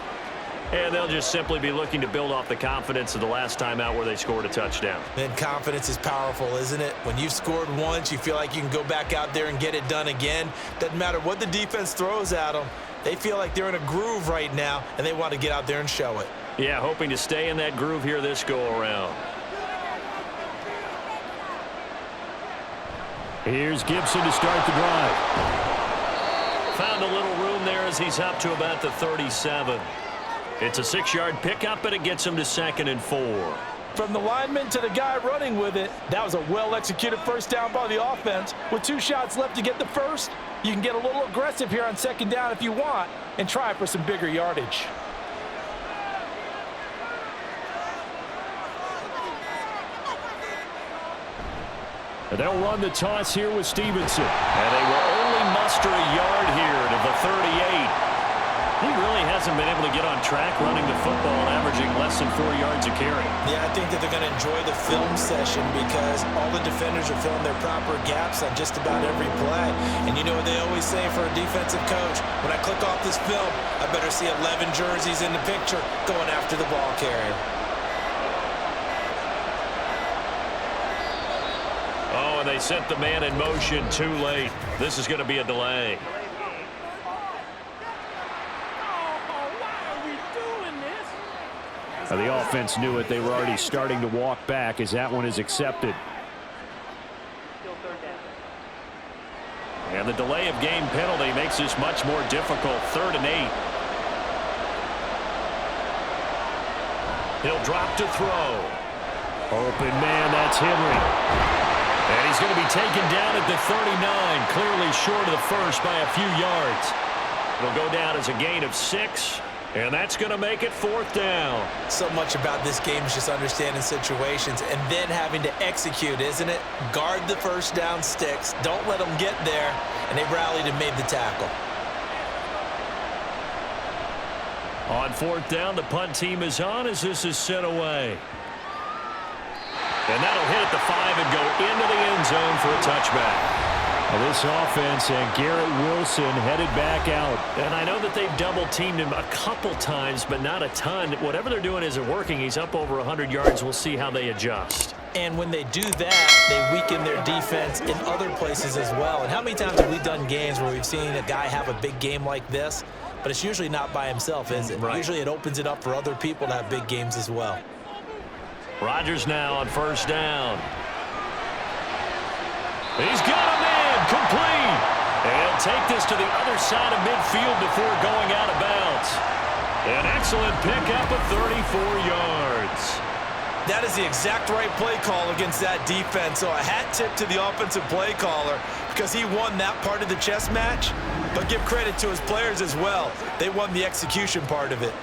And they'll just simply be looking to build off the confidence of the last time out where they scored a touchdown. And confidence is powerful, isn't it? When you've scored once, you feel like you can go back out there and get it done again. Doesn't matter what the defense throws at them. They feel like they're in a groove right now, and they want to get out there and show it. Yeah, hoping to stay in that groove here this go-around. Here's Gibson to start the drive. Found a little room there as he's up to about the 37. It's a 6-yard pickup, but it gets him to 2nd and 4. From the lineman to the guy running with it, that was a well-executed 1st down by the offense. With 2 shots left to get the 1st, you can get a little aggressive here on 2nd down if you want and try for some bigger yardage. They'll run the toss here with Stevenson. And they will only muster a yard here to the 38. He really hasn't been able to get on track running the football, averaging less than 4 yards a carry. Yeah, I think that they're going to enjoy the film session because all the defenders are filling their proper gaps on just about every play. And you know what they always say for a defensive coach? When I click off this film, I better see 11 jerseys in the picture going after the ball carrier. Oh, and they sent the man in motion too late. This is going to be a delay. The offense knew it. They were already starting to walk back as that one is accepted. And the delay of game penalty makes this much more difficult. 3rd and 8. He'll drop to throw. Open man, that's Henry. And he's going to be taken down at the 39, clearly short of the 1st by a few yards. It'll go down as a gain of 6. And that's going to make it 4th down. So much about this game is just understanding situations and then having to execute, isn't it? Guard the first down sticks. Don't let them get there. And they rallied and made the tackle. On 4th down, the punt team is on as this is sent away. And that'll hit at the 5 and go into the end zone for a touchback. Now this offense and Garrett Wilson headed back out. And I know that they've double-teamed him a couple times, but not a ton. Whatever they're doing isn't working. He's up over 100 yards. We'll see how they adjust. And when they do that, they weaken their defense in other places as well. And how many times have we done games where we've seen a guy have a big game like this, but it's usually not by himself, is it? Right. Usually it opens it up for other people to have big games as well. Rodgers now on 1st down. He's got a man complete. And he'll take this to the other side of midfield before going out of bounds. An excellent pickup of 34 yards. That is the exact right play call against that defense. So a hat tip to the offensive play caller because he won that part of the chess match. But give credit to his players as well. They won the execution part of it.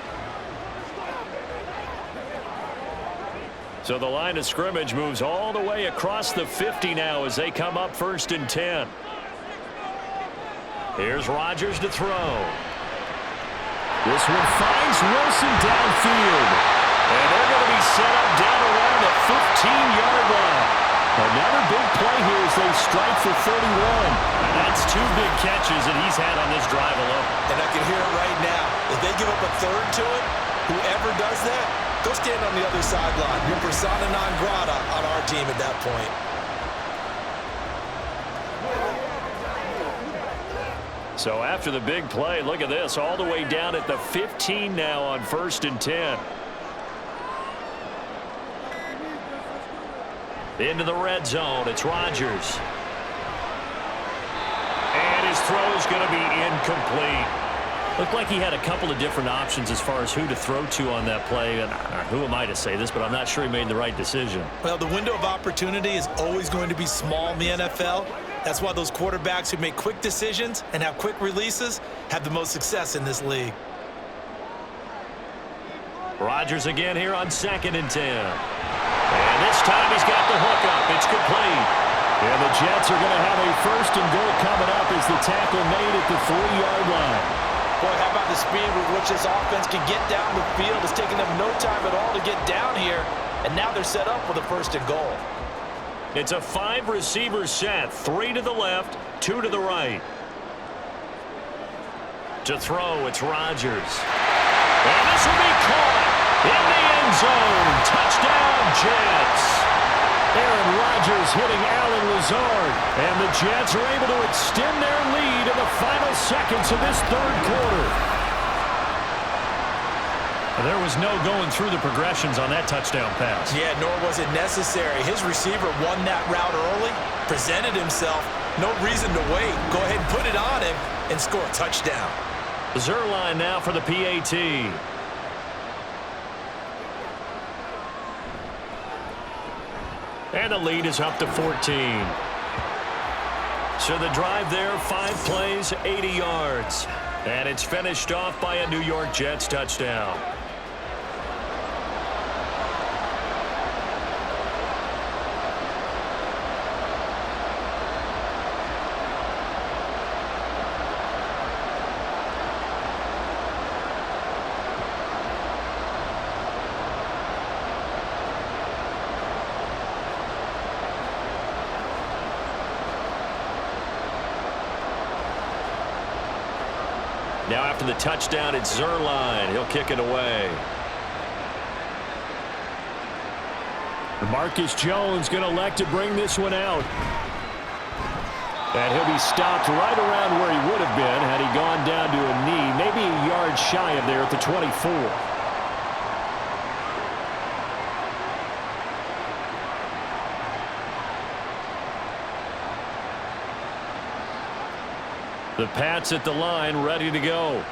So the line of scrimmage moves all the way across the 50 now as they come up 1st and 10. Here's Rodgers to throw. This one finds Wilson downfield. And they're going to be set up down around the 15-yard line. Another big play here as they strike for 31. And that's 2 big catches that he's had on this drive alone. And I can hear it right now. If they give up a third to him, whoever does that, go stand on the other sideline. You're persona non grata on our team at that point. So after the big play, look at this, all the way down at the 15 now on 1st and 10. Into the red zone, it's Rodgers. And his throw's going to be incomplete. Looked like he had a couple of different options as far as who to throw to on that play. And who am I to say this, but I'm not sure he made the right decision. Well, the window of opportunity is always going to be small in the NFL. That's why those quarterbacks who make quick decisions and have quick releases have the most success in this league. Rodgers again here on 2nd and 10. And this time he's got the hook up. It's complete. And the Jets are going to have a 1st and goal coming up as the tackle made at the 3-yard line. Boy, how about the speed with which this offense can get down the field? It's taking them no time at all to get down here. And now they're set up with a 1st and goal. It's a 5-receiver set. 3 to the left, 2 to the right. To throw, it's Rodgers. And this will be caught in the end zone. Touchdown, Jets. Aaron Rodgers hitting Allen Lazard. And the Jets are able to extend their lead in the final seconds of this 3rd quarter. There was no going through the progressions on that touchdown pass. Yeah, nor was it necessary. His receiver won that route early, presented himself. No reason to wait. Go ahead and put it on him and score a touchdown. Zerline now for the PAT. And the lead is up to 14. So the drive there, 5 plays, 80 yards. And it's finished off by a New York Jets touchdown. Now after the touchdown, it's Zerline. He'll kick it away. Marcus Jones going to elect to bring this one out. And he'll be stopped right around where he would have been had he gone down to a knee, maybe a yard shy of there at the 24. The Pats at the line, ready to go.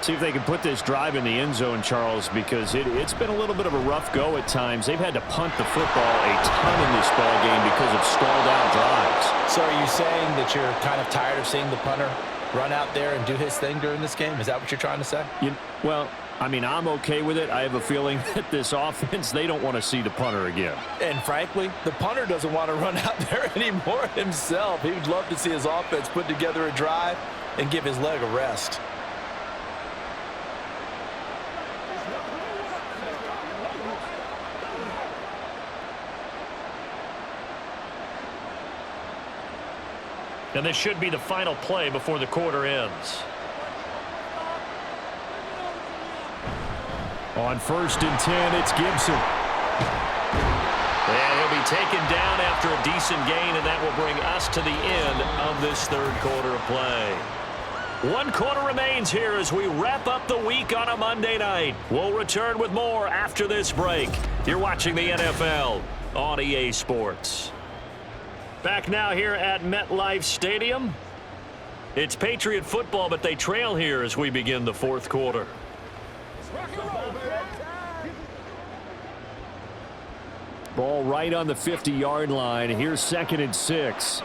See if they can put this drive in the end zone, Charles, because it's been a little bit of a rough go at times. They've had to punt the football a ton in this ball game because of stalled out drives. So are you saying that you're kind of tired of seeing the punter run out there and do his thing during this game? Is that what you're trying to say? Well, I mean, I'm okay with it. I have a feeling that this offense, they don't want to see the punter again. And frankly, the punter doesn't want to run out there anymore himself. He would love to see his offense put together a drive and give his leg a rest. And this should be the final play before the quarter ends. On 1st and 10, it's Gibson. And he'll be taken down after a decent gain, and that will bring us to the end of this third quarter of play. 1 quarter remains here as we wrap up the week on a Monday night. We'll return with more after this break. You're watching the NFL on EA Sports. Back now here at MetLife Stadium. It's Patriot football, but they trail here as we begin the fourth quarter. Ball right on the 50-yard line. Here's 2nd and 6.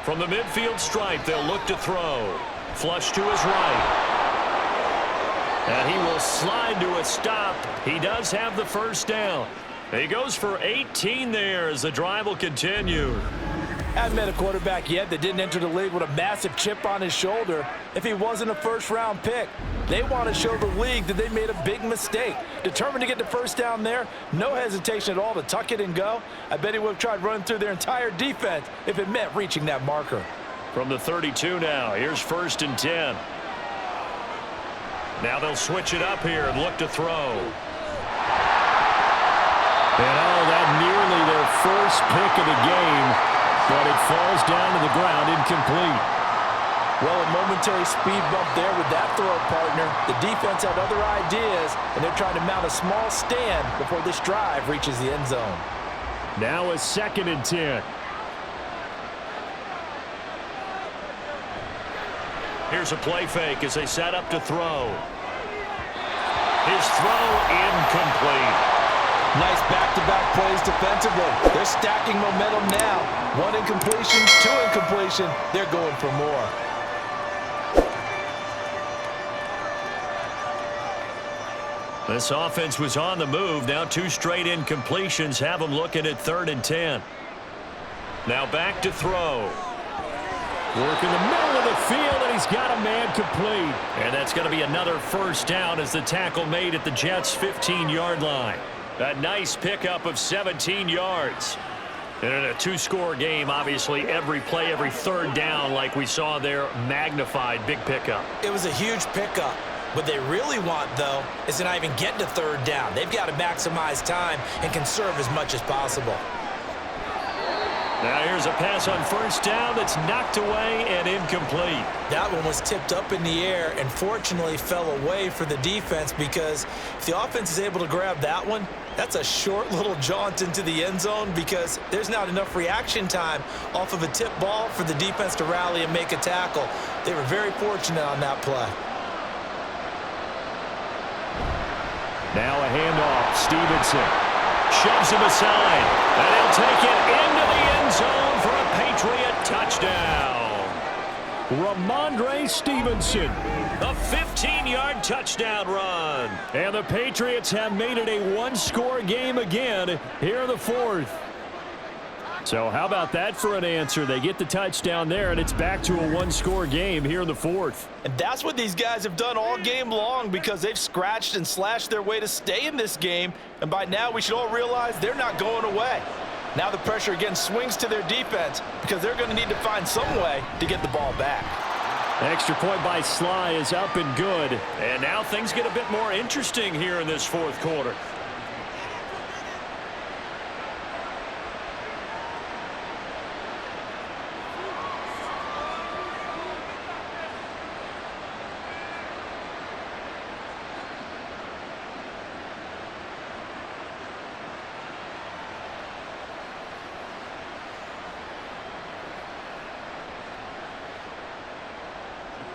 From the midfield stripe, they'll look to throw. Flush to his right. And he will slide to a stop. He does have the first down. He goes for 18 there as the drive will continue. Haven't met a quarterback yet that didn't enter the league with a massive chip on his shoulder if he wasn't a first-round pick. They want to show the league that they made a big mistake. Determined to get the first down there, no hesitation at all to tuck it and go. I bet he would have tried running through their entire defense if it meant reaching that marker. From the 32 now, here's 1st and 10. Now they'll switch it up here and look to throw. And that nearly their first pick of the game, but it falls down to the ground incomplete. Well, a momentary speed bump there with that throw, partner. The defense had other ideas, and they're trying to mount a small stand before this drive reaches the end zone. Now a 2nd and 10. Here's a play fake as they set up to throw. His throw incomplete. Nice back-to-back plays defensively. They're stacking momentum now. 1 incompletion, 2 incompletion. They're going for more. This offense was on the move. Now 2 straight incompletions have them looking at 3rd and 10. Now back to throw. Work in the middle of the field, and he's got a man complete. And that's going to be another first down as the tackle made at the Jets' 15-yard line. A nice pickup of 17 yards. And in a 2-score game, obviously, every play, every 3rd down, like we saw there, magnified big pickup. It was a huge pickup. What they really want, though, is to not even get to 3rd down. They've got to maximize time and conserve as much as possible. Now here's a pass on 1st down that's knocked away and incomplete. That one was tipped up in the air and fortunately fell away for the defense, because if the offense is able to grab that one, that's a short little jaunt into the end zone, because there's not enough reaction time off of a tip ball for the defense to rally and make a tackle. They were very fortunate on that play. Now a handoff. Stevenson shoves him aside, and he'll take it into the end zone for a Patriot touchdown. Ramondre Stevenson. A 15-yard touchdown run. And the Patriots have made it a 1-score game again here in the 4th. So how about that for an answer? They get the touchdown there, and it's back to a 1-score game here in the 4th. And that's what these guys have done all game long, because they've scratched and slashed their way to stay in this game. And by now, we should all realize they're not going away. Now the pressure again swings to their defense, because they're going to need to find some way to get the ball back. Extra point by Sly is up and good. And now things get a bit more interesting here in this 4th quarter.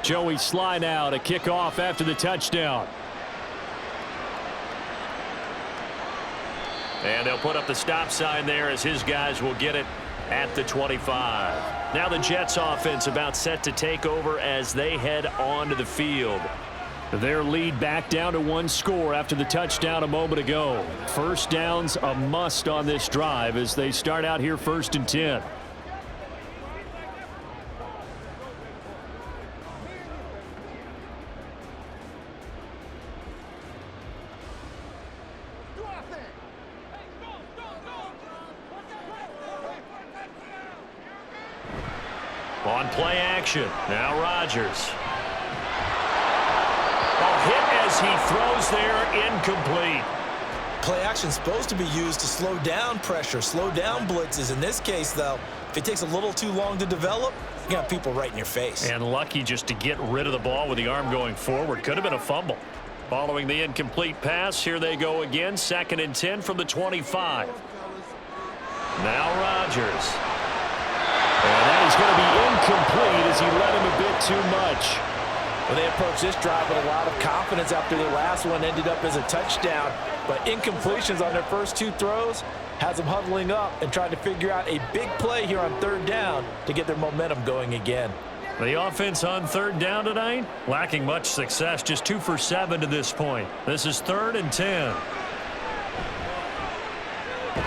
Joey Sly now to kick off after the touchdown. And they'll put up the stop sign there as his guys will get it at the 25. Now the Jets offense about set to take over as they head onto the field. Their lead back down to 1 score after the touchdown a moment ago. First down's a must on this drive as they start out here 1st and 10. On play action, now Rodgers. A hit as he throws there, incomplete. Play action is supposed to be used to slow down pressure, slow down blitzes. In this case, though, if it takes a little too long to develop, you got people right in your face. And lucky just to get rid of the ball with the arm going forward. Could have been a fumble. Following the incomplete pass, here they go again, 2nd and 10 from the 25. Now Rodgers. And that is going to be incomplete as he led him a bit too much. Well, they approached this drive with a lot of confidence after their last one ended up as a touchdown. But incompletions on their first 2 throws has them huddling up and trying to figure out a big play here on 3rd down to get their momentum going again. The offense on 3rd down tonight, lacking much success, just 2 for 7 to this point. This is 3rd and 10. The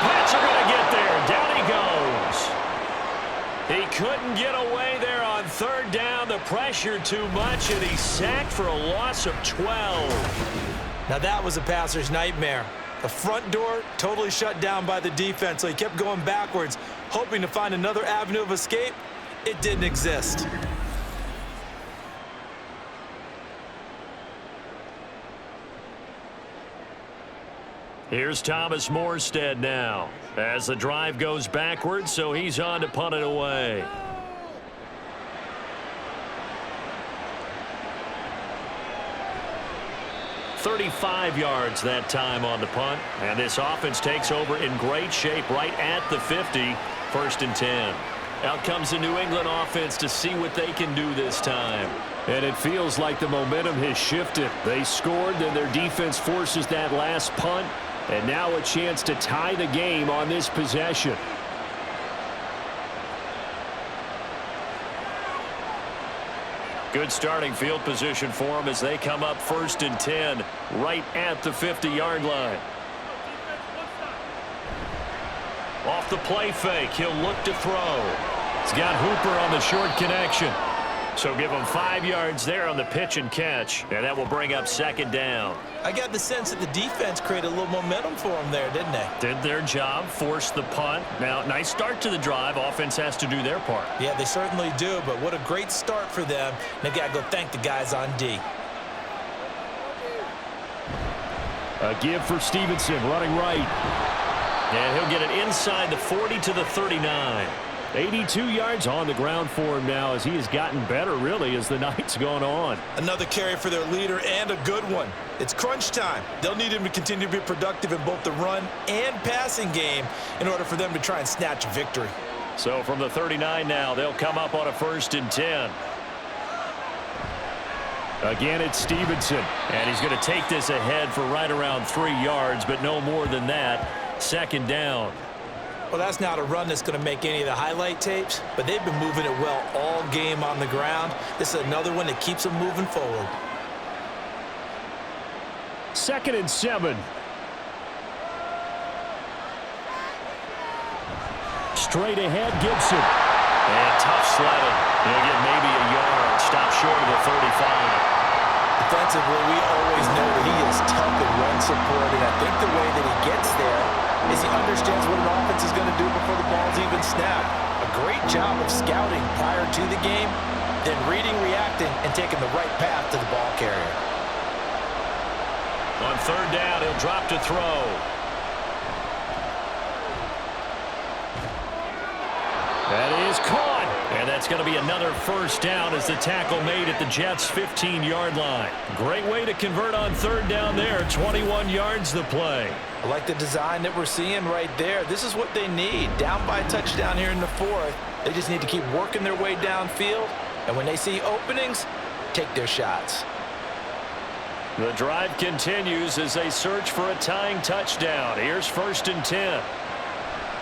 Pats are going to get there. Down he goes. He couldn't get away there on 3rd down. The pressure too much, and he's sacked for a loss of 12. Now that was a passer's nightmare. The front door totally shut down by the defense, so he kept going backwards, hoping to find another avenue of escape. It didn't exist. Here's Thomas Morstead now as the drive goes backwards, so he's on to punt it away. $35 yards that time on the punt, and this offense takes over in great shape right at the 50, 1st and 10. Out comes the New England offense to see what they can do this time. And it feels like the momentum has shifted. They scored, then their defense forces that last punt, and now a chance to tie the game on this possession. Good starting field position for them as they come up 1st and 10 right at the 50-yard line. Off the play fake, he'll look to throw. He's got Hooper on the short connection. So give him 5 yards there on the pitch and catch, and that will bring up 2nd down. I got the sense that the defense created a little momentum for them there, didn't they? Did their job, forced the punt. Now, nice start to the drive. Offense has to do their part. Yeah, they certainly do, but what a great start for them. They got to go thank the guys on D. A give for Stevenson, running right. And he'll get it inside the 40 to the 39. 82 yards on the ground for him now as he has gotten better, really, as the night's gone on. Another carry for their leader and a good one. It's crunch time. They'll need him to continue to be productive in both the run and passing game in order for them to try and snatch a victory. So from the 39 now, they'll come up on a 1st and 10. Again, it's Stevenson. And he's going to take this ahead for right around 3 yards, but no more than that. 2nd down. Well, that's not a run that's going to make any of the highlight tapes, but they've been moving it well all game on the ground. This is another one that keeps them moving forward. 2nd and 7. Straight ahead, Gibson. And tough sledding. He'll get maybe a yard. Stop short of the 35. Defensively, we always know that he is tough in run support, and I think the way that he gets there is he understands what an offense is going to do before the ball's even snapped. A great job of scouting prior to the game, then reading, reacting, and taking the right path to the ball carrier. On 3rd down, he'll drop to throw. That is caught. And that's going to be another 1st down as the tackle made at the Jets' 15-yard line. Great way to convert on 3rd down there. 21 yards the play. I like the design that we're seeing right there. This is what they need. Down by a touchdown here in the 4th. They just need to keep working their way downfield. And when they see openings, take their shots. The drive continues as they search for a tying touchdown. Here's 1st and 10.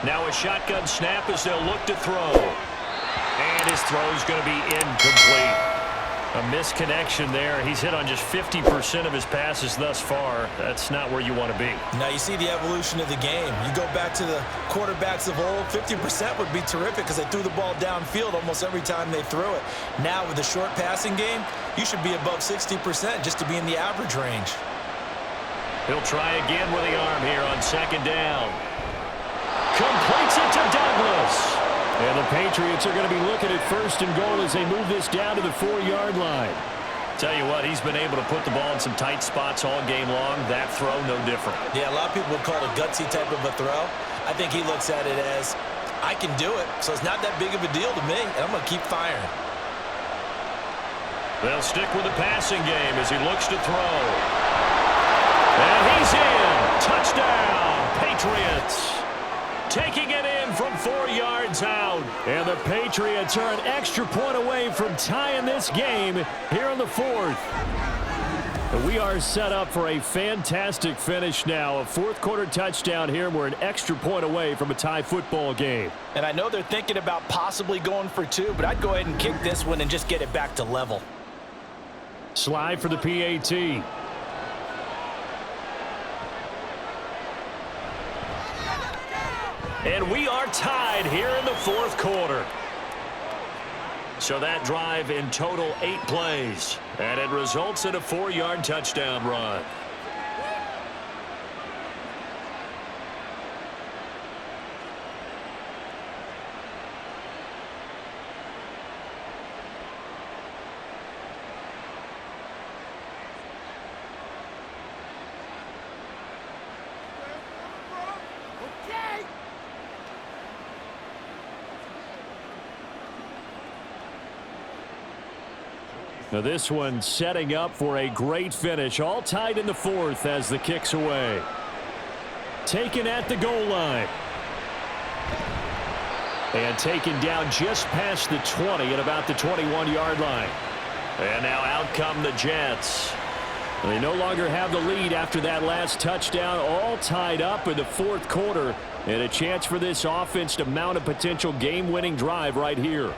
Now a shotgun snap as they'll look to throw. And his throw is going to be incomplete. A misconnection there. He's hit on just 50% of his passes thus far. That's not where you want to be. Now you see the evolution of the game. You go back to the quarterbacks of old, 50% would be terrific because they threw the ball downfield almost every time they threw it. Now with the short passing game, you should be above 60% just to be in the average range. He'll try again with the arm here on second down. Completes it to Douglas. And the Patriots are going to be looking at first and goal as they move this down to the 4-yard line. Tell you what, he's been able to put the ball in some tight spots all game long. That throw, no different. Yeah, a lot of people would call it a gutsy type of a throw. I think he looks at it as, I can do it, so it's not that big of a deal to me, and I'm going to keep firing. They'll stick with the passing game as he looks to throw. And he's in. Touchdown, Patriots. Taking it in from 4 yards out. And the Patriots are an extra point away from tying this game here in the 4th. We are set up for a fantastic finish now. A fourth-quarter touchdown here, and we're an extra point away from a tie football game. And I know they're thinking about possibly going for 2, but I'd go ahead and kick this one and just get it back to level. Slide for the PAT. And we are tied here in the 4th quarter. So that drive in total 8 plays. And it results in a 4-yard touchdown run. Now this one setting up for a great finish. All tied in the 4th as the kick's away. Taken at the goal line. And taken down just past the 20 at about the 21-yard line. And now out come the Jets. They no longer have the lead after that last touchdown. All tied up in the 4th quarter. And a chance for this offense to mount a potential game-winning drive right here.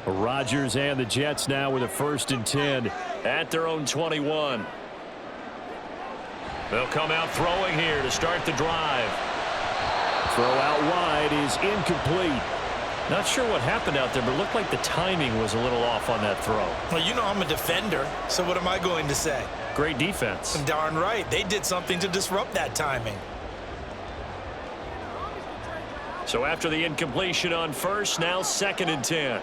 Rodgers and the Jets now with a 1st and 10 at their own 21. They'll come out throwing here to start the drive. Throw out wide is incomplete. Not sure what happened out there, but it looked like the timing was a little off on that throw. Well, you know I'm a defender, so what am I going to say? Great defense. Darn right. They did something to disrupt that timing. So after the incompletion on first, now 2nd and 10.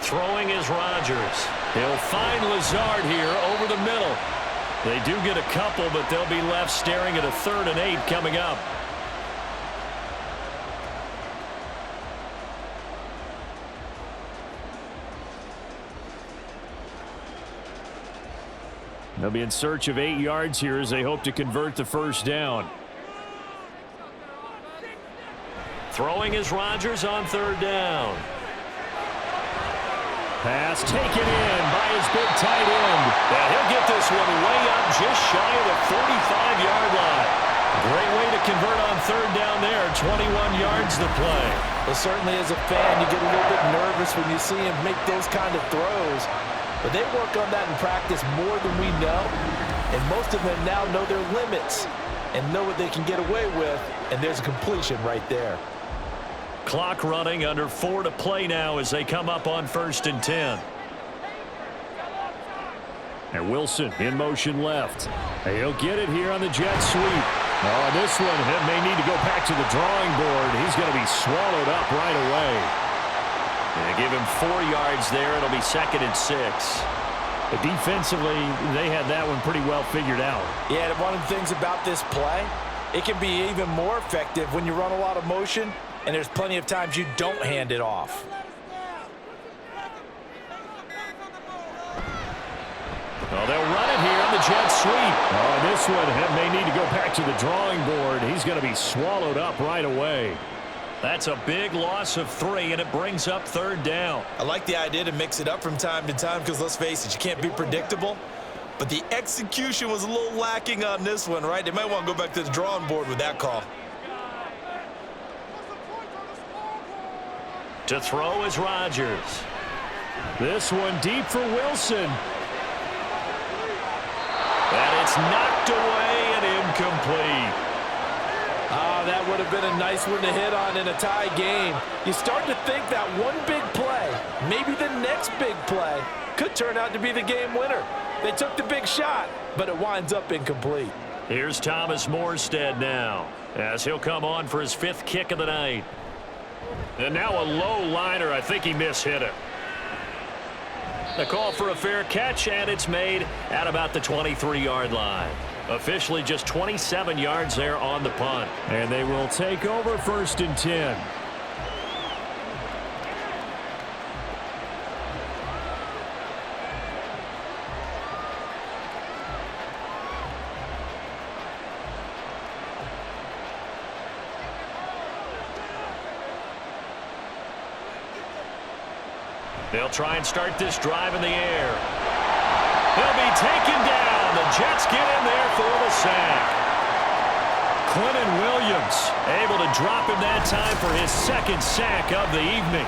Throwing is Rodgers. He'll find Lazard here over the middle. They do get a couple, but they'll be left staring at a 3rd and 8 coming up. They'll be in search of 8 yards here as they hope to convert the 1st down. Throwing is Rodgers on 3rd down. Pass taken in by his big tight end. And he'll get this one way up just shy of the 45-yard line. Great way to convert on 3rd down there. 21 yards the play. Well, certainly as a fan, you get a little bit nervous when you see him make those kind of throws. But they work on that in practice more than we know. And most of them now know their limits and know what they can get away with. And there's a completion right there. Clock running, under 4 to play now as they come up on 1st and 10. And Wilson in motion left. He'll get it here on the jet sweep. Oh, this one may need to go back to the drawing board. He's going to be swallowed up right away. They give him 4 yards there. It'll be 2nd and 6. But defensively, they had that one pretty well figured out. Yeah, one of the things about this play, it can be even more effective when you run a lot of motion, and there's plenty of times you don't hand it off. Oh, they'll run it here on the jet sweep. Oh, this one may need to go back to the drawing board. He's going to be swallowed up right away. That's a big loss of 3, and it brings up 3rd down. I like the idea to mix it up from time to time because, let's face it, you can't be predictable. But the execution was a little lacking on this one, right? They might want to go back to the drawing board with that call. To throw is Rodgers. This one deep for Wilson. And it's knocked away and incomplete. That would have been a nice one to hit on in a tie game. You start to think that one big play, maybe the next big play, could turn out to be the game winner. They took the big shot, but it winds up incomplete. Here's Thomas Morstead now, as he'll come on for his 5th kick of the night. And now a low liner. I think he mishit it. The call for a fair catch, and it's made at about the 23-yard line. Officially just 27 yards there on the punt. And they will take over 1st and 10. They'll try and start this drive in the air. He'll be taken down. The Jets get in there for the sack. Clinton Williams able to drop him that time for his 2nd sack of the evening.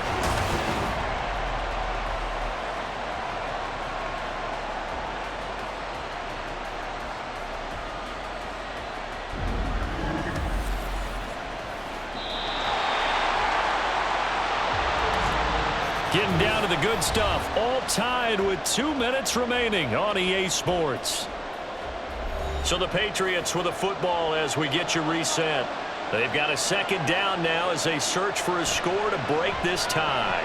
Getting down to the good stuff. All tied with 2 minutes remaining on EA Sports. So the Patriots with a football as we get you reset. They've got a 2nd down now as they search for a score to break this tie.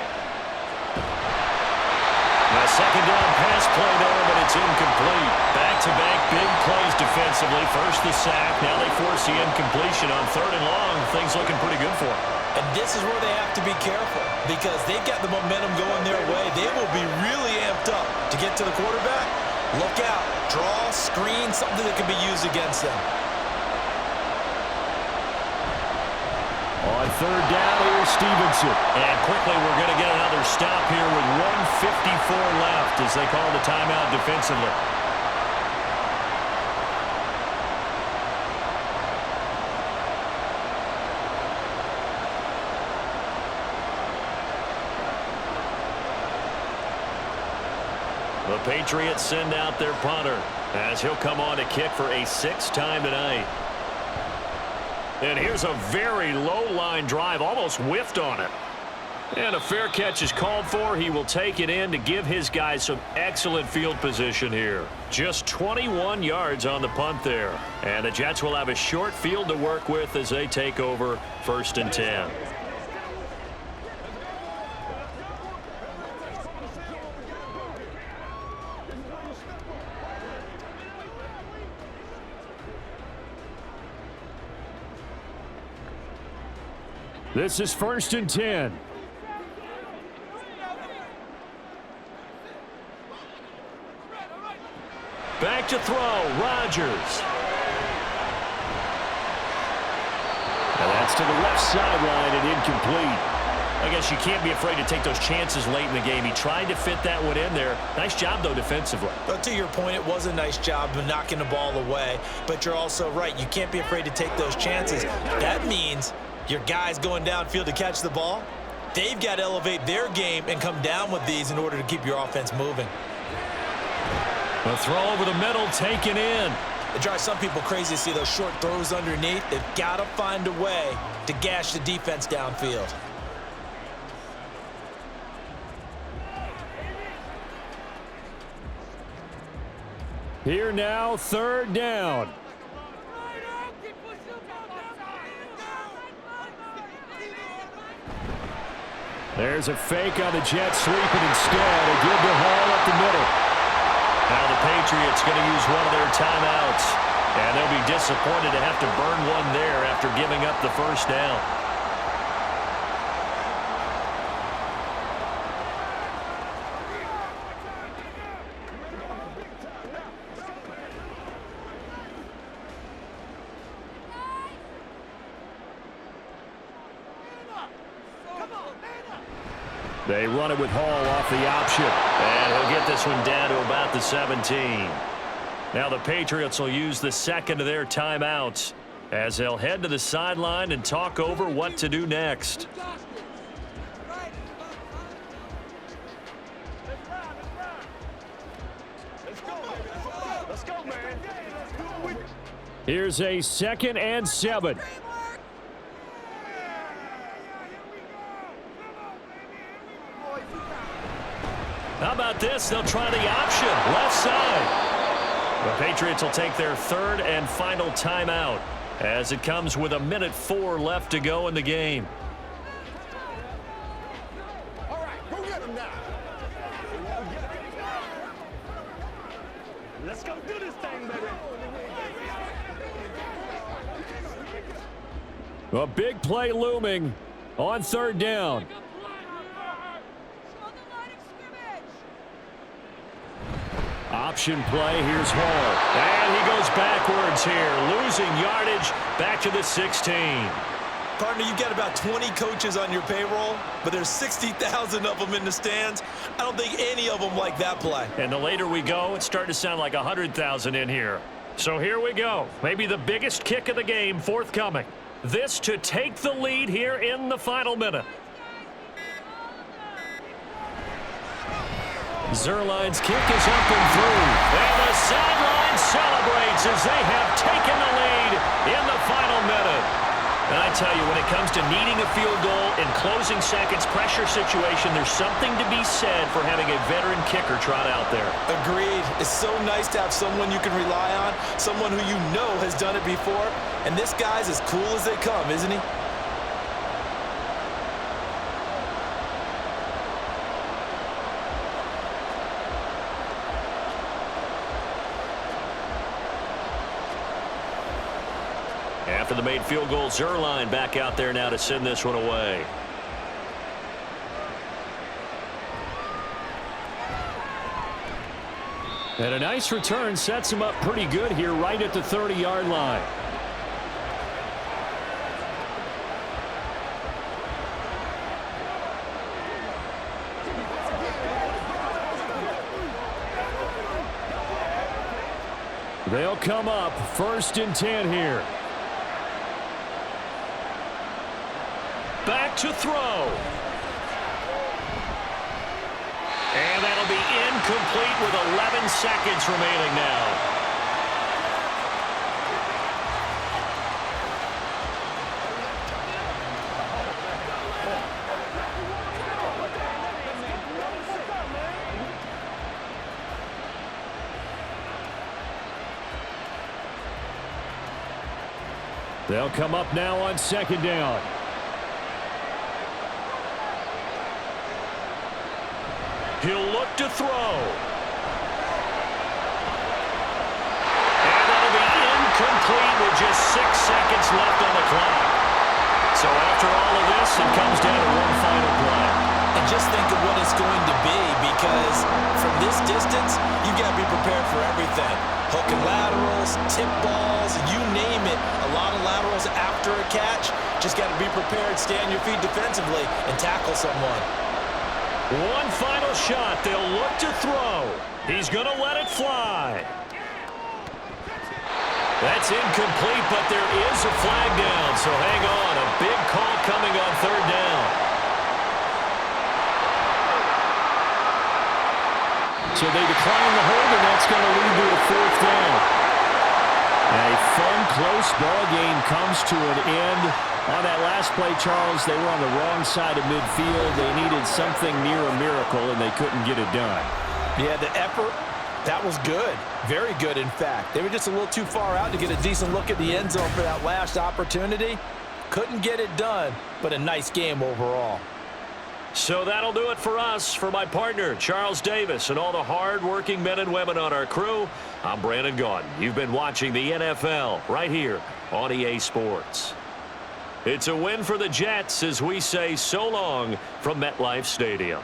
A 2nd down pass play there, but it's incomplete. Back-to-back big plays defensively. First the sack. Now they force the incompletion on 3rd and long. Things looking pretty good for them. And this is where they have to be careful because they've got the momentum going their way. They will be really amped up to get to the quarterback. Look out. Draw, screen, something that can be used against them. On 3rd down, here's Stevenson. And quickly we're going to get another stop here with 1:54 left as they call the timeout defensively. The Patriots send out their punter as he'll come on to kick for a 6th time tonight. And here's a very low line drive, almost whiffed on it. And a fair catch is called for. He will take it in to give his guys some excellent field position here. Just 21 yards on the punt there. And the Jets will have a short field to work with as they take over 1st and 10. This is 1st and 10. Back to throw, Rodgers. And that's to the left sideline and incomplete. I guess you can't be afraid to take those chances late in the game. He tried to fit that one in there. Nice job, though, defensively. But to your point, it was a nice job of knocking the ball away. But you're also right. You can't be afraid to take those chances. That means your guys going downfield to catch the ball, they've got to elevate their game and come down with these in order to keep your offense moving. The throw over the middle taken in. It drives some people crazy to see those short throws underneath. They've got to find a way to gash the defense downfield. Here now, 3rd down. There's a fake on the Jets sweeping instead. A give to Hall up the middle. Now the Patriots going to use one of their timeouts. And they'll be disappointed to have to burn one there after giving up the 1st down. They run it with Hall off the option. And he'll get this one down to about the 17. Now the Patriots will use the second of their timeouts as they'll head to the sideline and talk over what to do next. Here's a 2nd and 7. How about this? They'll try the option, left side. The Patriots will take their 3rd and final timeout as it comes with 1:04 left to go in the game. All right, go get him now. Let's go do this thing, baby. A big play looming on 3rd down. Option play. Here's Hall. And he goes backwards here, losing yardage back to the 16. Partner, you've got about 20 coaches on your payroll, but there's 60,000 of them in the stands. I don't think any of them like that play. And the later we go, it's starting to sound like 100,000 in here. So here we go. Maybe the biggest kick of the game forthcoming. This to take the lead here in the final minute. Zerline's kick is up and through. And the sideline celebrates as they have taken the lead in the final minute. And I tell you, when it comes to needing a field goal in closing seconds, pressure situation, there's something to be said for having a veteran kicker trot out there. Agreed. It's so nice to have someone you can rely on, someone who you know has done it before. And this guy's as cool as they come, isn't he? After the made field goal, Zerline back out there now to send this one away. And a nice return sets him up pretty good here right at the 30-yard line. They'll come up 1st and 10 here. Back to throw. And that'll be incomplete with 11 seconds remaining now. They'll come up now on 2nd down. He'll look to throw. And that'll be incomplete with just 6 seconds left on the clock. So after all of this, it comes down to one final play. And just think of what it's going to be, because from this distance, you've got to be prepared for everything. Hook and laterals, tip balls, you name it. A lot of laterals after a catch. Just got to be prepared, stay on your feet defensively, and tackle someone. One final shot. They'll look to throw. He's going to let it fly. That's incomplete, but there is a flag down, so hang on. A big call coming on 3rd down. So they decline the hold, and that's going to lead to a 4th down. A fun, close ball game comes to an end. On that last play, Charles, they were on the wrong side of midfield. They needed something near a miracle, and they couldn't get it done. Yeah, the effort, that was good. Very good, in fact. They were just a little too far out to get a decent look at the end zone for that last opportunity. Couldn't get it done, but a nice game overall. So that'll do it for us. For my partner, Charles Davis, and all the hard-working men and women on our crew, I'm Brandon Gaudin. You've been watching the NFL right here on EA Sports. It's a win for the Jets as we say so long from MetLife Stadium.